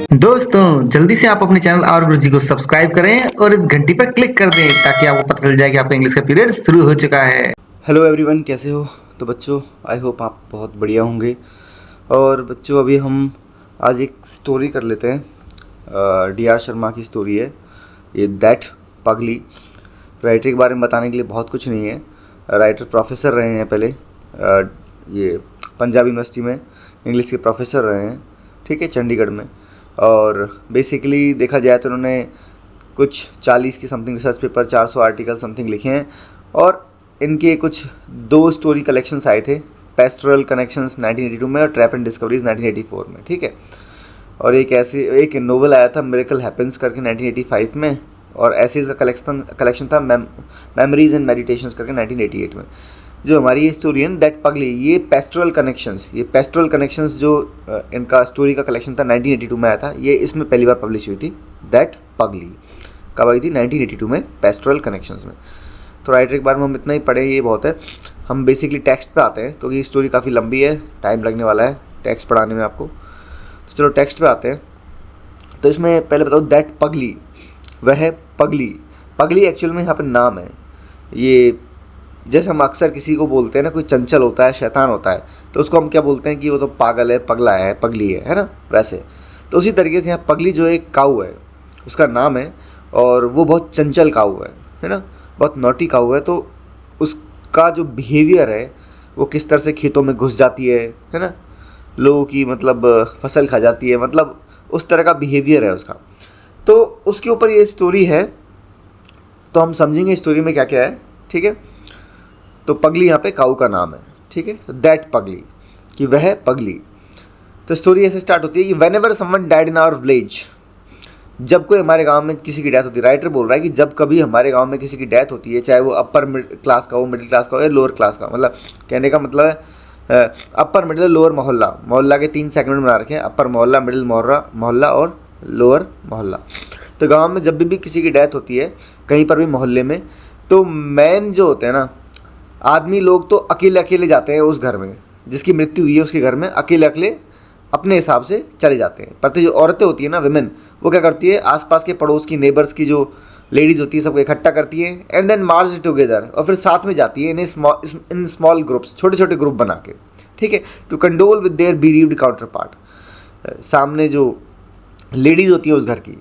दोस्तों जल्दी से आप अपने चैनल और गुरुजी को सब्सक्राइब करें और इस घंटी पर क्लिक कर दें ताकि आपको पता चल जाए कि आपका इंग्लिश का पीरियड शुरू हो चुका है। हेलो एवरीवन, कैसे हो? तो बच्चों, आई होप आप बहुत बढ़िया होंगे। और बच्चों, अभी हम आज एक स्टोरी कर लेते हैं। डी.आर. शर्मा की स्टोरी है ये, दैट पगली। राइटर के बारे में बताने के लिए बहुत कुछ नहीं है। राइटर प्रोफेसर रहे हैं पहले, ये पंजाब यूनिवर्सिटी में इंग्लिश के प्रोफेसर रहे हैं, ठीक है, चंडीगढ़ में। और बेसिकली देखा जाए तो उन्होंने कुछ 40 की something research paper, 400 article something लिखे हैं। और इनके कुछ 2 स्टोरी कलेक्शंस आए थे, पेस्टोरल कनेक्शंस 1982 में और ट्रैप एंड डिस्कवरीज 1984 में, ठीक है। और एक नोवेल आया था मिरेकल हैपेंस करके 1985 में, और एसेज का कलेक्शन था मेमोरीज एंड मेडिटेशंस करके 1988 में। जो हमारी ये स्टोरी है दैट पगली, ये पेस्टोरल कनेक्शंस जो इनका स्टोरी का कलेक्शन था 1982 में आया था। ये इसमें पहली बार पब्लिश हुई थी, दैट पगली कब आई थी? 1982 में, पेस्टोरल कनेक्शंस में। तो राइटर के बारे में हम इतना ही पढ़े, ये बहुत है। हम बेसिकली टेक्स्ट पे आते हैं क्योंकि स्टोरी काफ़ी लंबी है, टाइम लगने वाला है टेक्स्ट पढ़ाने में आपको। तो चलो टेक्स्ट पे आते हैं। तो इसमें पहले बताओ, दैट पगली, वह पगली एक्चुअल में यहाँ पे नाम है। ये जैसे हम अक्सर किसी को बोलते हैं ना, कोई चंचल होता है, शैतान होता है, तो उसको हम क्या बोलते हैं कि वो तो पागल है, पगला है, पगली है ना, वैसे। तो उसी तरीके से यहाँ पगली जो एक काऊ है, उसका नाम है, और वो बहुत चंचल काऊ है ना, बहुत नॉटी काऊ है। तो उसका जो बिहेवियर है, वो किस तरह से खेतों में घुस जाती है ना, लोगों की मतलब फसल खा जाती है, मतलब उस तरह का बिहेवियर है उसका। तो उसके ऊपर ये स्टोरी है, तो हम समझेंगे स्टोरी में क्या क्या है, ठीक है। तो पगली यहाँ पे काऊ का नाम है, ठीक है। तो दैट पगली, कि वह पगली। तो स्टोरी ऐसे स्टार्ट होती है कि whenever someone died in our village, जब कोई हमारे गांव में किसी की डेथ होती है। राइटर बोल रहा है कि जब कभी हमारे गांव में किसी की डेथ होती है, चाहे वो अपर क्लास का हो, मिडिल क्लास का हो या लोअर क्लास का, मतलब कहने का मतलब है अपर, मिडिल, लोअर मोहल्ला के 3 सेगमेंट बना रखे हैं, अपर मोहल्ला, मिडिल मोहल्ला और लोअर मोहल्ला। तो गाँव में जब भी किसी की डेथ होती है, कहीं पर भी मोहल्ले में, तो मैन जो होते हैं ना आदमी लोग, तो अकेले अकेले जाते हैं उस घर में जिसकी मृत्यु हुई है, उसके घर में अकेले अकेले अपने हिसाब से चले जाते हैं। पर जो औरतें होती है ना, विमेन, वो क्या करती है, आसपास के पड़ोस की, नेबर्स की जो लेडीज़ होती है, सबको इकट्ठा करती है एंड देन मार्च टुगेदर, और फिर साथ में जाती है इन स्मॉल ग्रुप्स, छोटे छोटे ग्रुप बना के, ठीक है, to condole with their bereaved counterpart. सामने जो लेडीज़ होती है उस घर की,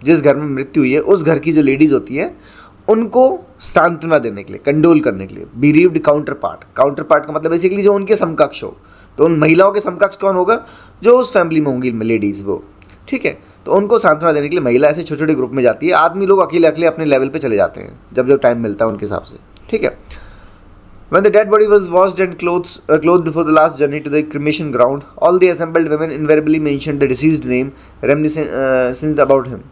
जिस घर में मृत्यु हुई है, उस घर की जो लेडीज़ होती है, उनको सांत्वना देने के लिए, कंडोल करने के लिए। बीरीव्ड काउंटर पार्ट का मतलब बेसिकली जो उनके समकक्ष हो। तो उन महिलाओं के समकक्ष कौन होगा? जो उस फैमिली में होंगी लेडीज़, वो, ठीक है। तो उनको सांत्वना देने के लिए महिला ऐसे छोटे छोटे ग्रुप में जाती है। आदमी लोग अकेले अकेले अपने लेवल पे चले जाते हैं जब जब टाइम मिलता है उनके हिसाब से, ठीक है। When the dead body was washed and clothed before the last journey to the cremation ground, all the assembled women invariably mentioned the deceased name, reminiscent about him,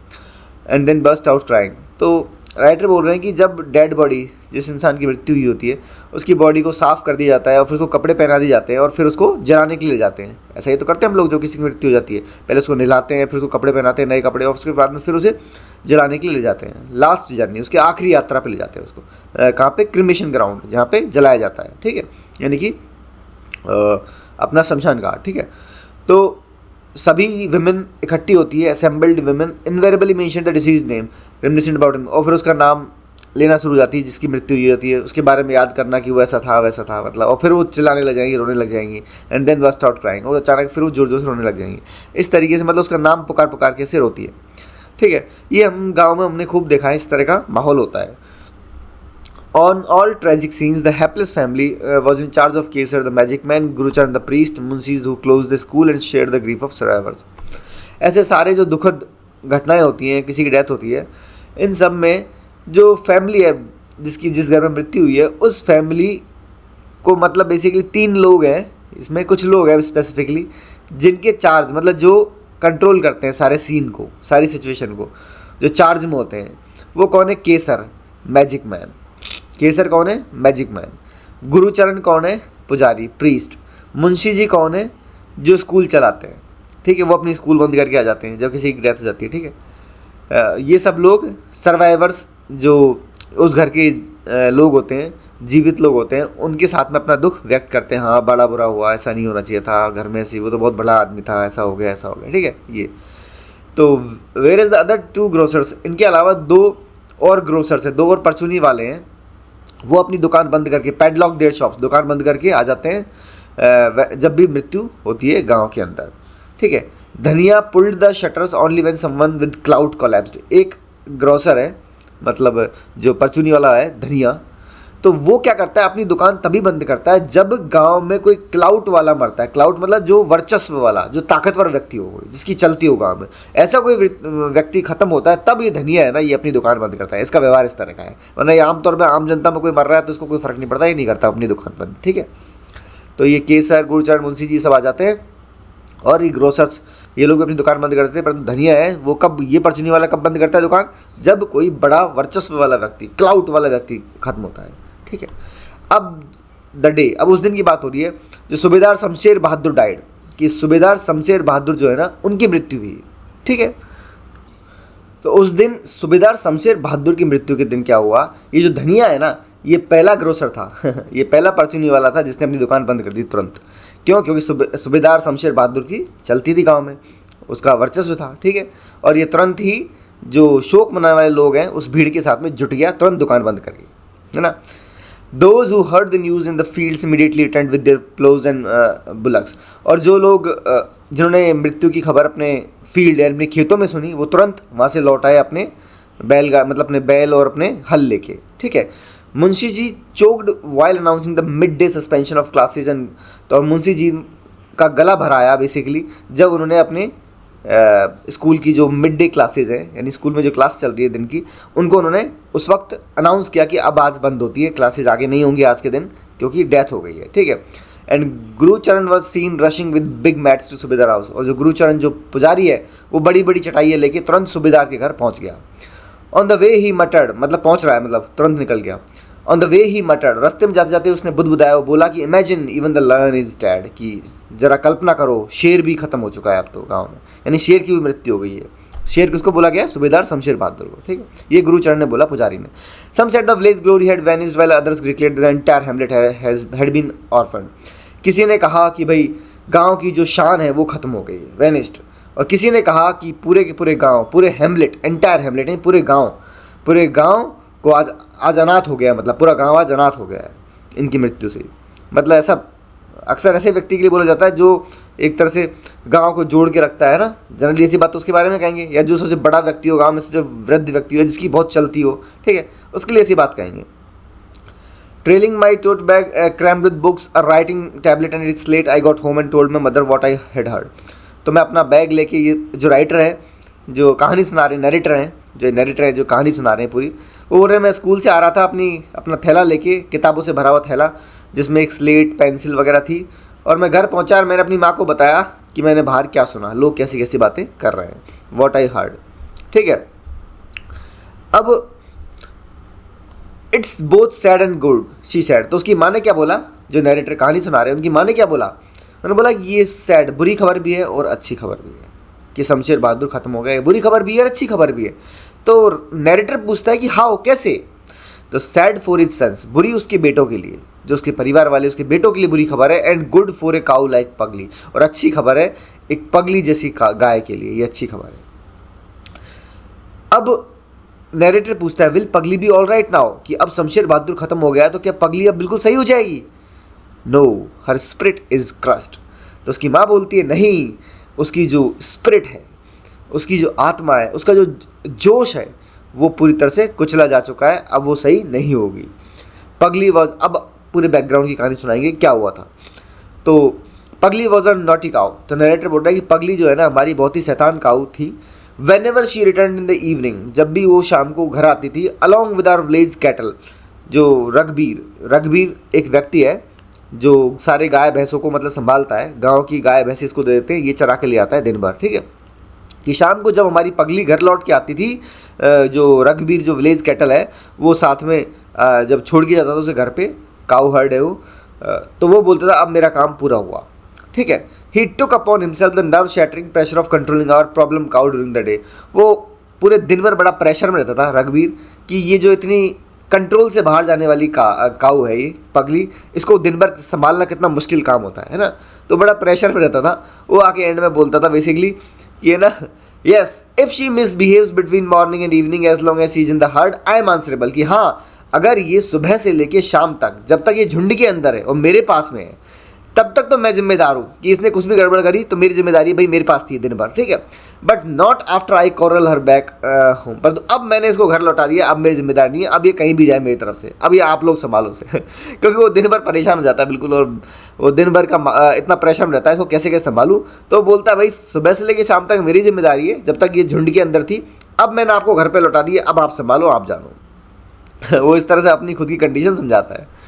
and then burst out crying. तो writer बोल रहे हैं कि जब dead body, जिस इंसान की मृत्यु हुई होती है, उसकी बॉडी को साफ़ कर दिया जाता है और फिर उसको कपड़े पहना दिए जाते हैं और फिर उसको जलाने के लिए ले जाते हैं। ऐसा ही तो करते हैं हम लोग, जो किसी की मृत्यु हो जाती है, पहले उसको नहलाते हैं, फिर उसको कपड़े पहनाते हैं, नए कपड़े, और उसके बाद में फिर उसे जलाने के लिए ले जाते हैं। लास्ट जर्नी, उसकी आखिरी यात्रा पर ले जाते हैं उसको। कहाँ पे? क्रिमेशन ग्राउंड, जहाँ पे जलाया जाता है, ठीक है, यानी कि अपना शमशान घाट, ठीक है। तो सभी विमेन इकट्ठी होती है, assembled women invariably mention the disease name, reminiscent about him, और फिर उसका नाम लेना शुरू हो जाती है जिसकी मृत्यु हुई होती है, उसके बारे में याद करना कि वो ऐसा था मतलब, और फिर वो चिल्लाने लग जाएंगी, रोने लग जाएंगी, and then burst out crying, और अचानक फिर वो जोर जोर से रोने लग जाएंगी। इस तरीके से मतलब उसका नाम पुकार पुकार के ऐसे रोती है, ठीक है। ये हम गाँव में हमने खूब देखा है, इस तरह का माहौल होता है। On all tragic scenes, the hapless family was in charge of Kesar, the magic man, Gurucharan, the priest, Munsis who closed the school and shared the grief of survivors. ऐसे सारे जो दुखद घटनाएं होती हैं, किसी की डेथ होती है, इन सब में जो फैमिली है, जिस घर में मृत्यु हुई है, उस फैमिली को मतलब बेसिकली 3 लोग हैं, इसमें कुछ लोग हैं स्पेसिफिकली जिनके चार्ज, मतलब जो कंट्रोल करते हैं सारे सीन को, सारी सिचुएशन को, जो चार्ज में होते हैं। वो कौन है? केसर, मैजिक मैन। केसर कौन है? Magic man. गुरुचरण कौन है? पुजारी, प्रीस्ट। मुंशी जी कौन है? जो स्कूल चलाते हैं, ठीक है, वो अपनी स्कूल बंद करके आ जाते हैं जब किसी की डेथ हो जाती है, ठीक है। ये सब लोग सर्वाइवर्स, जो उस घर के लोग होते हैं, जीवित लोग होते हैं, उनके साथ में अपना दुख व्यक्त करते हैं। हाँ, बड़ा बुरा हुआ, ऐसा नहीं होना चाहिए था, घर में ऐसी, वो तो बहुत बड़ा आदमी था, ऐसा हो गया, ठीक है। ये तो where is the other two grocers, इनके अलावा 2 और ग्रोसर्स है, 2 और परचूनी वाले हैं, वो अपनी दुकान बंद करके, पैडलॉक देयर शॉप्स, दुकान बंद करके आ जाते हैं जब भी मृत्यु होती है गांव के अंदर। ठीक है। धनिया pulled the shutters only when someone with cloud collapsed, एक ग्रोसर है, मतलब जो परचूनी वाला है धनिया, तो वो क्या करता है, अपनी दुकान तभी बंद करता है जब गांव में कोई क्लाउट वाला मरता है। क्लाउट मतलब जो वर्चस्व वाला, जो ताकतवर व्यक्ति हो, जिसकी चलती हो गांव में, ऐसा कोई व्यक्ति खत्म होता है, तब ये धनिया है ना, ये अपनी दुकान बंद करता है। इसका व्यवहार इस तरह का है, वरना ये आमतौर पर आम जनता में कोई मर रहा है तो उसको कोई फर्क नहीं पड़ता, ये नहीं करता अपनी दुकान बंद। ठीक है। तो ये केसर, गुड़चरण, मुंशी जी सब आ जाते हैं और ये ग्रोसर्स, ये लोग अपनी दुकान बंद करते हैं, परंतु धनिया है वो कब, ये परचूनी वाला कब बंद करता है दुकान, जब कोई बड़ा वर्चस्व वाला व्यक्ति, क्लाउट वाला व्यक्ति खत्म होता है। ठीक है। अब द डे, अब उस दिन की बात हो रही है जो सूबेदार शमशेर बहादुर डाइड, कि सूबेदार शमशेर बहादुर जो है ना, उनकी मृत्यु हुई। ठीक है। तो उस दिन सूबेदार शमशेर बहादुर की मृत्यु के दिन क्या हुआ, ये जो धनिया है ना, ये पहला ग्रोसर था ये पहला परचूनी वाला था जिसने अपनी दुकान बंद कर दी तुरंत। क्यों? क्योंकि सूबेदार शमशेर बहादुर की चलती थी गांव में, उसका वर्चस्व था। ठीक है। और ये तुरंत ही जो शोक मनाने वाले लोग हैं उस भीड़ के साथ में जुट गया, तुरंत दुकान बंद कर गई, है ना। Those who heard the news in the fields immediately returned with their plows and bullocks, और जो लोग जिन्होंने मृत्यु की खबर अपने फील्ड यानी अपने खेतों में सुनी, वो तुरंत वहाँ से लौट आए अपने मतलब अपने बैल और अपने हल लेके। ठीक है। Munshi ji choked while announcing the midday suspension of classes and, तो मुंशी जी का गला भराया बेसिकली जब उन्होंने अपने स्कूल की जो मिड डे क्लासेज हैं, यानी स्कूल में जो क्लास चल रही है दिन की, उनको उन्होंने उस वक्त अनाउंस किया कि अब आज बंद होती है क्लासेज, आगे नहीं होंगी आज के दिन क्योंकि डेथ हो गई है। ठीक है। And Gurcharan was seen rushing with big mats to Subedar house, और जो गुरुचरण जो पुजारी है वो बड़ी बड़ी चटाइयाँ लेके तुरंत सूबेदार के घर पहुँच गया। ऑन द वे ही मटर्ड, मतलब पहुँच रहा है, मतलब तुरंत निकल गया। ऑन द वे ही मटर्ड, रास्ते में जाते जाते उसने बुदबुदाया, वो बोला कि imagine even the lion is dead, कि जरा कल्पना करो शेर भी खत्म हो चुका है अब तो गांव में, यानी शेर की भी मृत्यु हो गई है। शेर किसको बोला गया? सूबेदार शमशेर बहादुर को। ठीक है। ये गुरुचरण ने बोला, पुजारी ने। Some said the village glory had vanished while others declared the entire hamlet had been orphaned, किसी ने कहा कि भाई गाँव की जो शान है वो खत्म हो गई है, वैनिस्ड, और किसी ने कहा कि पूरे के पूरे गाँव, पूरे हैमलेट, एंटायर हैमलेट नहीं, पूरे गाँव को आज अनाथ हो गया, मतलब पूरा गांव आज अनाथ हो गया है इनकी मृत्यु से। मतलब ऐसा अक्सर ऐसे व्यक्ति के लिए बोला जाता है जो एक तरह से गांव को जोड़ के रखता है ना, जनरली ऐसी बात तो उसके बारे में कहेंगे, या जो सबसे बड़ा व्यक्ति हो गांव में से, जो वृद्ध व्यक्ति हो जिसकी बहुत चलती हो, ठीक है, उसके लिए ऐसी बात कहेंगे। Trailing my tote bag crammed with books, a writing tablet and its slate, I got home and told my mother what I had heard. तो मैं अपना बैग लेके, ये जो राइटर है, जो कहानी सुना रहे, नरेटर हैं जो कहानी सुना रहे हैं पूरी, वो बोल रहे मैं स्कूल से आ रहा था अपना थैला लेके, किताबों से भरा हुआ थैला जिसमें एक स्लेट, पेंसिल वगैरह थी, और मैं घर पहुंचा और मैंने अपनी माँ को बताया कि मैंने बाहर क्या सुना, लोग कैसी कैसी बातें कर रहे हैं, व्हाट आई हर्ड। ठीक है। अब it's both sad and good she said, तो उसकी माँ ने क्या बोला, जो नरेटर कहानी सुना रहे हैं उनकी माँ ने क्या बोला, उन्होंने बोला ये सैड, बुरी खबर भी है और अच्छी खबर भी है कि शमशेर बहादुर खत्म हो गए, बुरी खबर भी है और अच्छी खबर भी है। तो नैरेटर पूछता है कि हाउ, कैसे? तो सैड फॉर हिज सन्स, बुरी उसके बेटों के लिए, जो उसके परिवार वाले, उसके बेटों के लिए बुरी खबर है, and good for a cow like पगली, और अच्छी खबर है एक पगली जैसी गाय के लिए, ये अच्छी खबर है। अब नैरेटर पूछता है विल पगली बी ऑल राइट नाउ, कि अब शमशेर बहादुर खत्म हो गया तो क्या पगली अब बिल्कुल सही हो जाएगी? No, her spirit is crushed. तो उसकी माँ बोलती है नहीं, उसकी जो स्पिरिट है, उसकी जो आत्मा है, उसका जो जोश है वो पूरी तरह से कुचला जा चुका है, अब वो सही नहीं होगी। पगली वॉज, अब पूरे बैकग्राउंड की कहानी सुनाएंगे क्या हुआ था। तो पगली वॉज अ नॉटी काउ, तो नरेटर बोल रहा है कि पगली जो है ना हमारी बहुत ही शैतान काऊ थी। Whenever she return in the evening, जब भी वो शाम को घर आती थी, along with our village cattle, जो रघबीर एक व्यक्ति है जो सारे गाय भैंसों को मतलब संभालता है, गांव की गाय भैंस इसको दे देते हैं, ये चरा के ले आता है दिन भर। ठीक है। कि शाम को जब हमारी पगली घर लौट के आती थी, जो रघबीर जो विलेज कैटल है वो साथ में जब छोड़ के जाता था उसे घर पे, काऊ हर्ड है वो, तो वो बोलता था अब मेरा काम पूरा हुआ। ठीक है। He took upon himself the nerve shattering pressure of controlling our problem cow during the day. वो पूरे दिन भर बड़ा प्रेशर में रहता था रघबीर, कि ये जो इतनी कंट्रोल से बाहर जाने वाली काऊ है ये पगली, इसको दिन भर संभालना कितना मुश्किल काम होता है ना, तो बड़ा प्रेशर में रहता था वो। आके एंड में बोलता था बेसिकली ये ना yes, if she misbehaves between morning and evening as long as she is in the herd I am answerable. कि हाँ, अगर ये सुबह से लेके शाम तक जब तक ये झुंड के अंदर है और मेरे पास में है तब तक तो मैं जिम्मेदार हूँ कि इसने कुछ भी गड़बड़ करी तो मेरी जिम्मेदारी भाई मेरे पास थी दिन भर, ठीक है। But not after I corral her back home. पर अब मैंने इसको घर लौटा दिया, अब मेरी जिम्मेदारी नहीं है, अब ये कहीं भी जाए मेरी तरफ से, अब ये आप लोग संभालो से क्योंकि वो दिन भर परेशान हो जाता है बिल्कुल, और वो दिन भर का इतना प्रेशर रहता है इसको कैसे कैसे संभालूँ। तो बोलता है भाई सुबह से लेकर शाम तक मेरी जिम्मेदारी है, जब तक ये झुंड के अंदर थी, अब मैंने आपको घर पर लौटा दिया, अब आप संभालो, आप जानो वो इस तरह से अपनी खुद की कंडीशन समझाता है।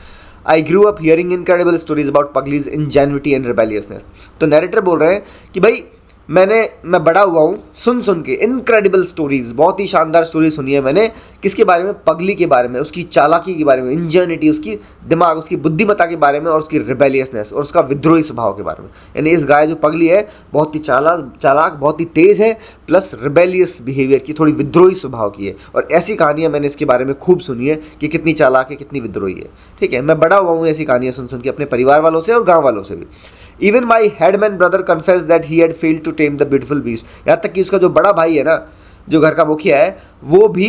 I grew up hearing incredible stories about Pagli's ingenuity and rebelliousness. तो नैरेटर बोल रहे हैं कि भाई मैं बड़ा हुआ हूँ सुन के इनक्रेडिबल स्टोरीज, बहुत ही शानदार स्टोरी सुनी है मैंने। किसके बारे में? पगली के बारे में, उसकी चालाकी के बारे में, इंजेन्युइटी, उसकी दिमाग, उसकी बुद्धिमत्ता के बारे में, और उसकी रिबेलियसनेस और उसका विद्रोही स्वभाव के बारे में। यानी इस गाय जो पगली है बहुत ही चालाक, बहुत ही तेज़ है, प्लस रिबेलियस बिहेवियर की, थोड़ी विद्रोही स्वभाव की है। और ऐसी कहानियाँ मैंने इसके बारे में खूब सुनी है कि कितनी चालाक है, कितनी विद्रोही है, ठीक है। मैं बड़ा हुआ हूँ ऐसी कहानियाँ सुन के अपने परिवार वालों से और गाँव वालों से भी। Even my headman brother confess that he had failed to tame the beautiful beast. यहाँ तक कि उसका जो बड़ा भाई है ना, जो घर का मुखिया है, वो भी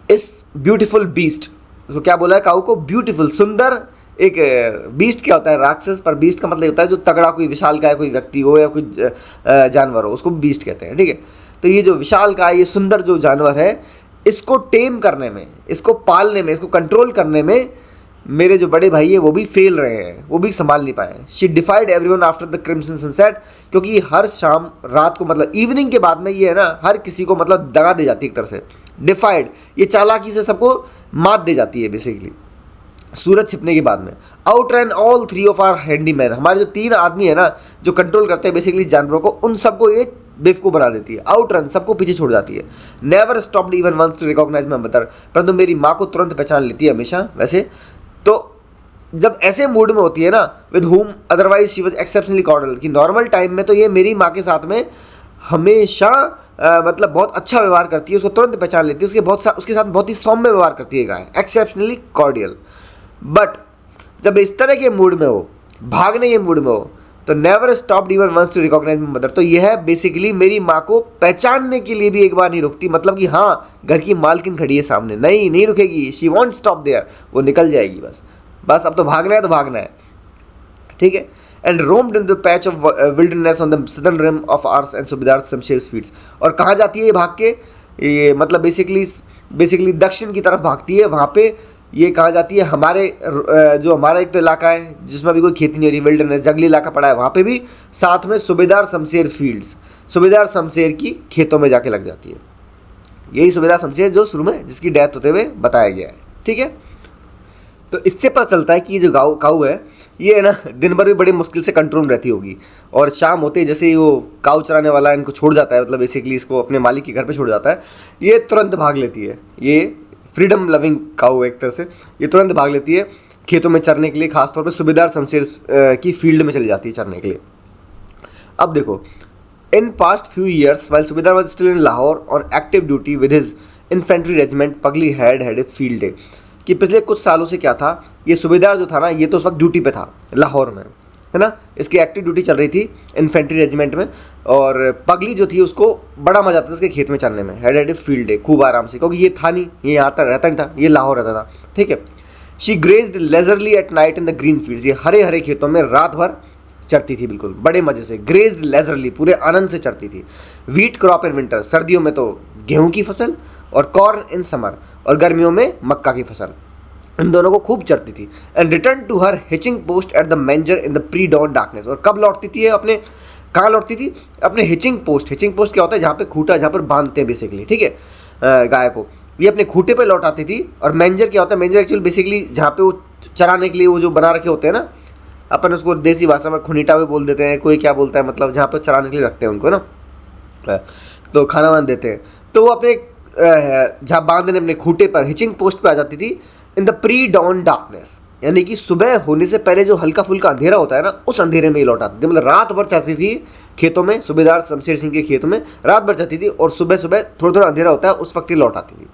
इस ब्यूटीफुल बीस्ट, तो क्या बोला है काऊ को? ब्यूटीफुल, सुंदर। एक बीस्ट क्या होता है? राक्षस। पर बीस्ट का मतलब होता है जो तगड़ा, कोई विशालकाय कोई व्यक्ति हो या कोई जानवर हो, उसको बीस्ट कहते हैं, ठीक है। तो ये जो विशालकाय, ये सुंदर जो जानवर है, इसको टेम करने में, इसको पालने में, इसको कंट्रोल करने में मेरे जो बड़े भाई है वो भी फेल रहे हैं, वो भी संभाल नहीं पाए। She डिफाइड everyone after the crimson sunset. क्योंकि ये हर शाम रात को, मतलब इवनिंग के बाद में, ये है ना, हर किसी को मतलब दगा दे जाती है एक तरह से। डिफाइड, ये चालाकी से सबको मात दे जाती है बेसिकली सूरज छिपने के बाद में। Outran all three of our handyman. हमारे जो 3 आदमी है ना, जो कंट्रोल करते हैं बेसिकली जानवरों को, उन सबको ये बेवकूफ़ बना देती है। आउट रन, सबको पीछे छोड़ जाती है। Never stopped even once to recognise my mother. परंतु मेरी माँ को तुरंत पहचान लेती है हमेशा। वैसे तो जब ऐसे मूड में होती है ना, with whom otherwise she was exceptionally cordial, कि नॉर्मल टाइम में तो ये मेरी माँ के साथ में हमेशा मतलब बहुत अच्छा व्यवहार करती है, उसको तुरंत पहचान लेती है, उसके साथ बहुत ही सौम्य व्यवहार करती है गाय, एक्सेप्शनली कॉर्डियल। बट जब इस तरह के मूड में हो, भागने के मूड में हो, तो never stopped even once to recognise my mother. तो यह है बेसिकली मेरी माँ को पहचानने के लिए भी एक बार नहीं रुकती। मतलब कि हाँ, घर की मालकिन खड़ी है सामने, नहीं रुकेगी, शी वॉन्ट स्टॉप देयर, वो निकल जाएगी बस अब तो भागना है तो भागना है, ठीक है। And roamed in the patch of wilderness on the southern rim of ours and Subedar Shamsher fields. और कहाँ जाती है ये भाग के? ये मतलब बेसिकली दक्षिण की तरफ भागती है। वहाँ पे ये कहाँ जाती है? हमारे जो हमारा एक तो इलाका है जिसमें अभी कोई खेती नहीं हो रही, विल्डरनेस, जंगली इलाका पड़ा है, वहाँ पे भी साथ में सुबेदार शमशेर फील्ड्स, सुबेदार शमशेर की खेतों में जाके लग जाती है। यही सुबेदार शमशेर जो शुरू में जिसकी डेथ होते हुए बताया गया है, ठीक है। तो इससे पता चलता है कि ये जो काऊ है, ये है ना, दिन भर भी बड़ी मुश्किल से कंट्रोल में रहती होगी, और शाम होते ही जैसे ही वो काऊ चराने वाला इनको छोड़ जाता है, मतलब बेसिकली इसको अपने मालिक के घर पे छोड़ जाता है, ये तुरंत भाग लेती है। ये फ्रीडम लविंग काऊ है एक तरह से, ये तुरंत भाग लेती है खेतों में चरने के लिए, खासतौर पर सुबेदार शमशेर की फील्ड में चली जाती है चरने के लिए। अब देखो, in past few years while Subedar was still in Lahore on active duty with his infantry regiment, पगली हैड ए फील्ड डे। कि पिछले कुछ सालों से क्या था, ये सुबेदार जो था ना, ये तो उस वक्त ड्यूटी पे था लाहौर में, है ना, इसकी एक्टिव ड्यूटी चल रही थी इन्फेंट्री रेजिमेंट में, और पगली जो थी उसको बड़ा मजा आता था इसके खेत में चलने में। हैड ए फील्ड डे, खूब आराम से, क्योंकि ये था नहीं, ये यहाँ तक रहता नहीं था, ये लाहौर रहता था, ठीक है। She grazed leisurely at night in the green fields. ये हरे हरे खेतों में रात भर चरती थी, बिल्कुल बड़े मजे से। ग्रेज्ड लेजरली, पूरे आनंद से चरती थी। व्हीट क्रॉप इन विंटर, सर्दियों में तो गेहूं की फसल, और कॉर्न इन समर, और गर्मियों में मक्का की फसल, इन दोनों को खूब चरती थी। And return to her hitching post at the manger in the pre dawn darkness. और कब लौटती थी अपने, कहाँ लौटती थी? अपने हिचिंग पोस्ट। हिचिंग पोस्ट क्या होता है? जहाँ पे खूटा, जहाँ पर बांधते हैं बेसिकली, ठीक है, गाय को, ये अपने खूटे पे लौटाती थी। और मेंजर क्या होता है? मेंजर एक्चुअली बेसिकली जहाँ पे वो चराने के लिए वो जो बना रखे होते हैं ना, अपन उसको देसी भाषा में खुनीटा भी बोल देते हैं, कोई क्या बोलता है, मतलब जहाँ पे चराने के लिए रखते हैं उनको ना, तो खाना वाना देते हैं, तो वो अपने जहाँ बांधने अपने खूटे पर हिचिंग पोस्ट पे आ जाती थी in the pre dawn darkness, यानी कि सुबह होने से पहले जो हल्का फुल्का अंधेरा होता है ना, उस अंधेरे में ही लौट आती थी। मतलब रात भर चलती थी खेतों में, सुबेदार शमशेर सिंह के खेतों में रात भर चलती थी, और सुबह सुबह थोड़ा थोड़ा अंधेरा होता है उस वक्त ही लौट आती थी।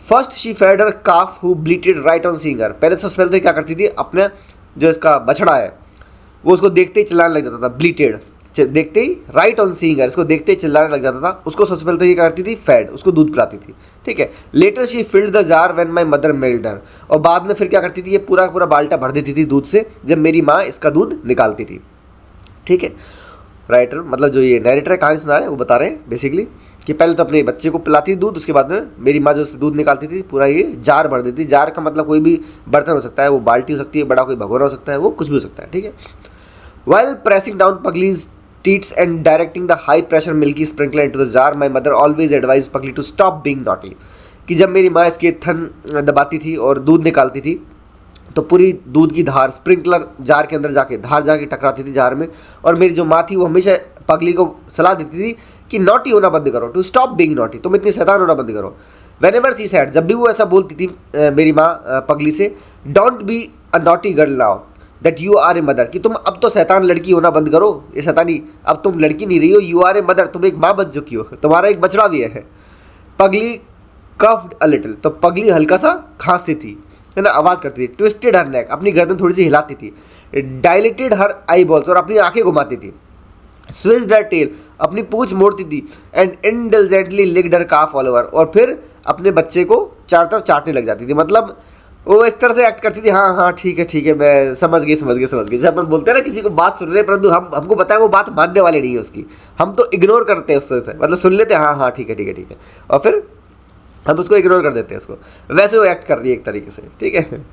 First she fed her calf who bleated right on seeing her. पहले सबसे पहले तो क्या करती थी, अपने जो इसका बछड़ा है वो उसको देखते ही चिल्लाने लग जाता था, ब्लीटेड, देखते ही राइट ऑन सीइंग हर, इसको देखते ही चिल्लाने लग जाता था। उसको सबसे पहले तो ये करती थी फेड, उसको दूध पिलाती थी, ठीक है। Later she filled the jar when my mother milked her, और बाद में फिर क्या करती थी, ये पूरा पूरा बाल्टा भर देती थी दूध से जब मेरी माँ इसका दूध निकालती थी, ठीक है। राइटर मतलब जो ये नैरेटर कहानी सुना रहे हैं वो बता रहे हैं बेसिकली कि पहले तो अपने बच्चे को पिलाती थी दूध, उसके बाद में मेरी माँ जो उससे दूध निकालती थी पूरा ये जार भर देती थी। जार का मतलब कोई भी बर्तन हो सकता है, वो बाल्टी हो सकती है, बड़ा कोई भगोना हो सकता है, वो कुछ भी हो सकता है, ठीक है। While pressing down Pugly's teats and directing the high pressure milky sprinkler into the jar, my mother always advised Pugly to stop being naughty. कि जब मेरी माँ इसके थन दबाती थी और दूध निकालती थी तो पूरी दूध की धार स्प्रिंकलर जार के अंदर जाके धार जाके टकराती थी जार में, और मेरी जो माँ थी वो हमेशा पगली को सलाह देती थी कि नॉटी होना बंद करो, टू स्टॉप बीइंग नॉटी, तुम इतनी शैतान होना बंद करो। Whenever she said, जब भी वो ऐसा बोलती थी मेरी माँ पगली से, don't be a naughty girl now that you are a mother, कि तुम अब तो शैतान लड़की होना बंद करो, ये शैतानी अब तुम लड़की नहीं रही हो, यू आर ए मदर, तुम एक माँ बन चुकी हो, तुम्हारा एक बछड़ा भी है। पगली कफ्ड अ लिटिल, तो पगली हल्का सा खांसती थी, है ना, आवाज़ करती थी। ट्विस्टेड हर नेक, अपनी गर्दन थोड़ी सी हिलाती थी। डायलेटेड हर आई बॉल्स, और अपनी आंखें घुमाती थी। स्विज्ड हर टेल, अपनी पूंछ मोड़ती थी। And indulgently licked her calf all over, और फिर अपने बच्चे को चारों तरफ चाटने लग जाती थी। मतलब वो इस तरह से एक्ट करती थी, हाँ हाँ ठीक है मैं समझ गई। जैसे अपन बोलते हैं ना किसी को बात सुन रहे, परंतु हमको पता है वो बात मानने वाली नहीं है उसकी, हम तो इग्नोर करते हैं उससे, मतलब सुन लेते हैं, हाँ ठीक है, और फिर हम उसको इग्नोर कर देते हैं उसको, वैसे वो एक्ट कर रही है एक तरीके से, ठीक है।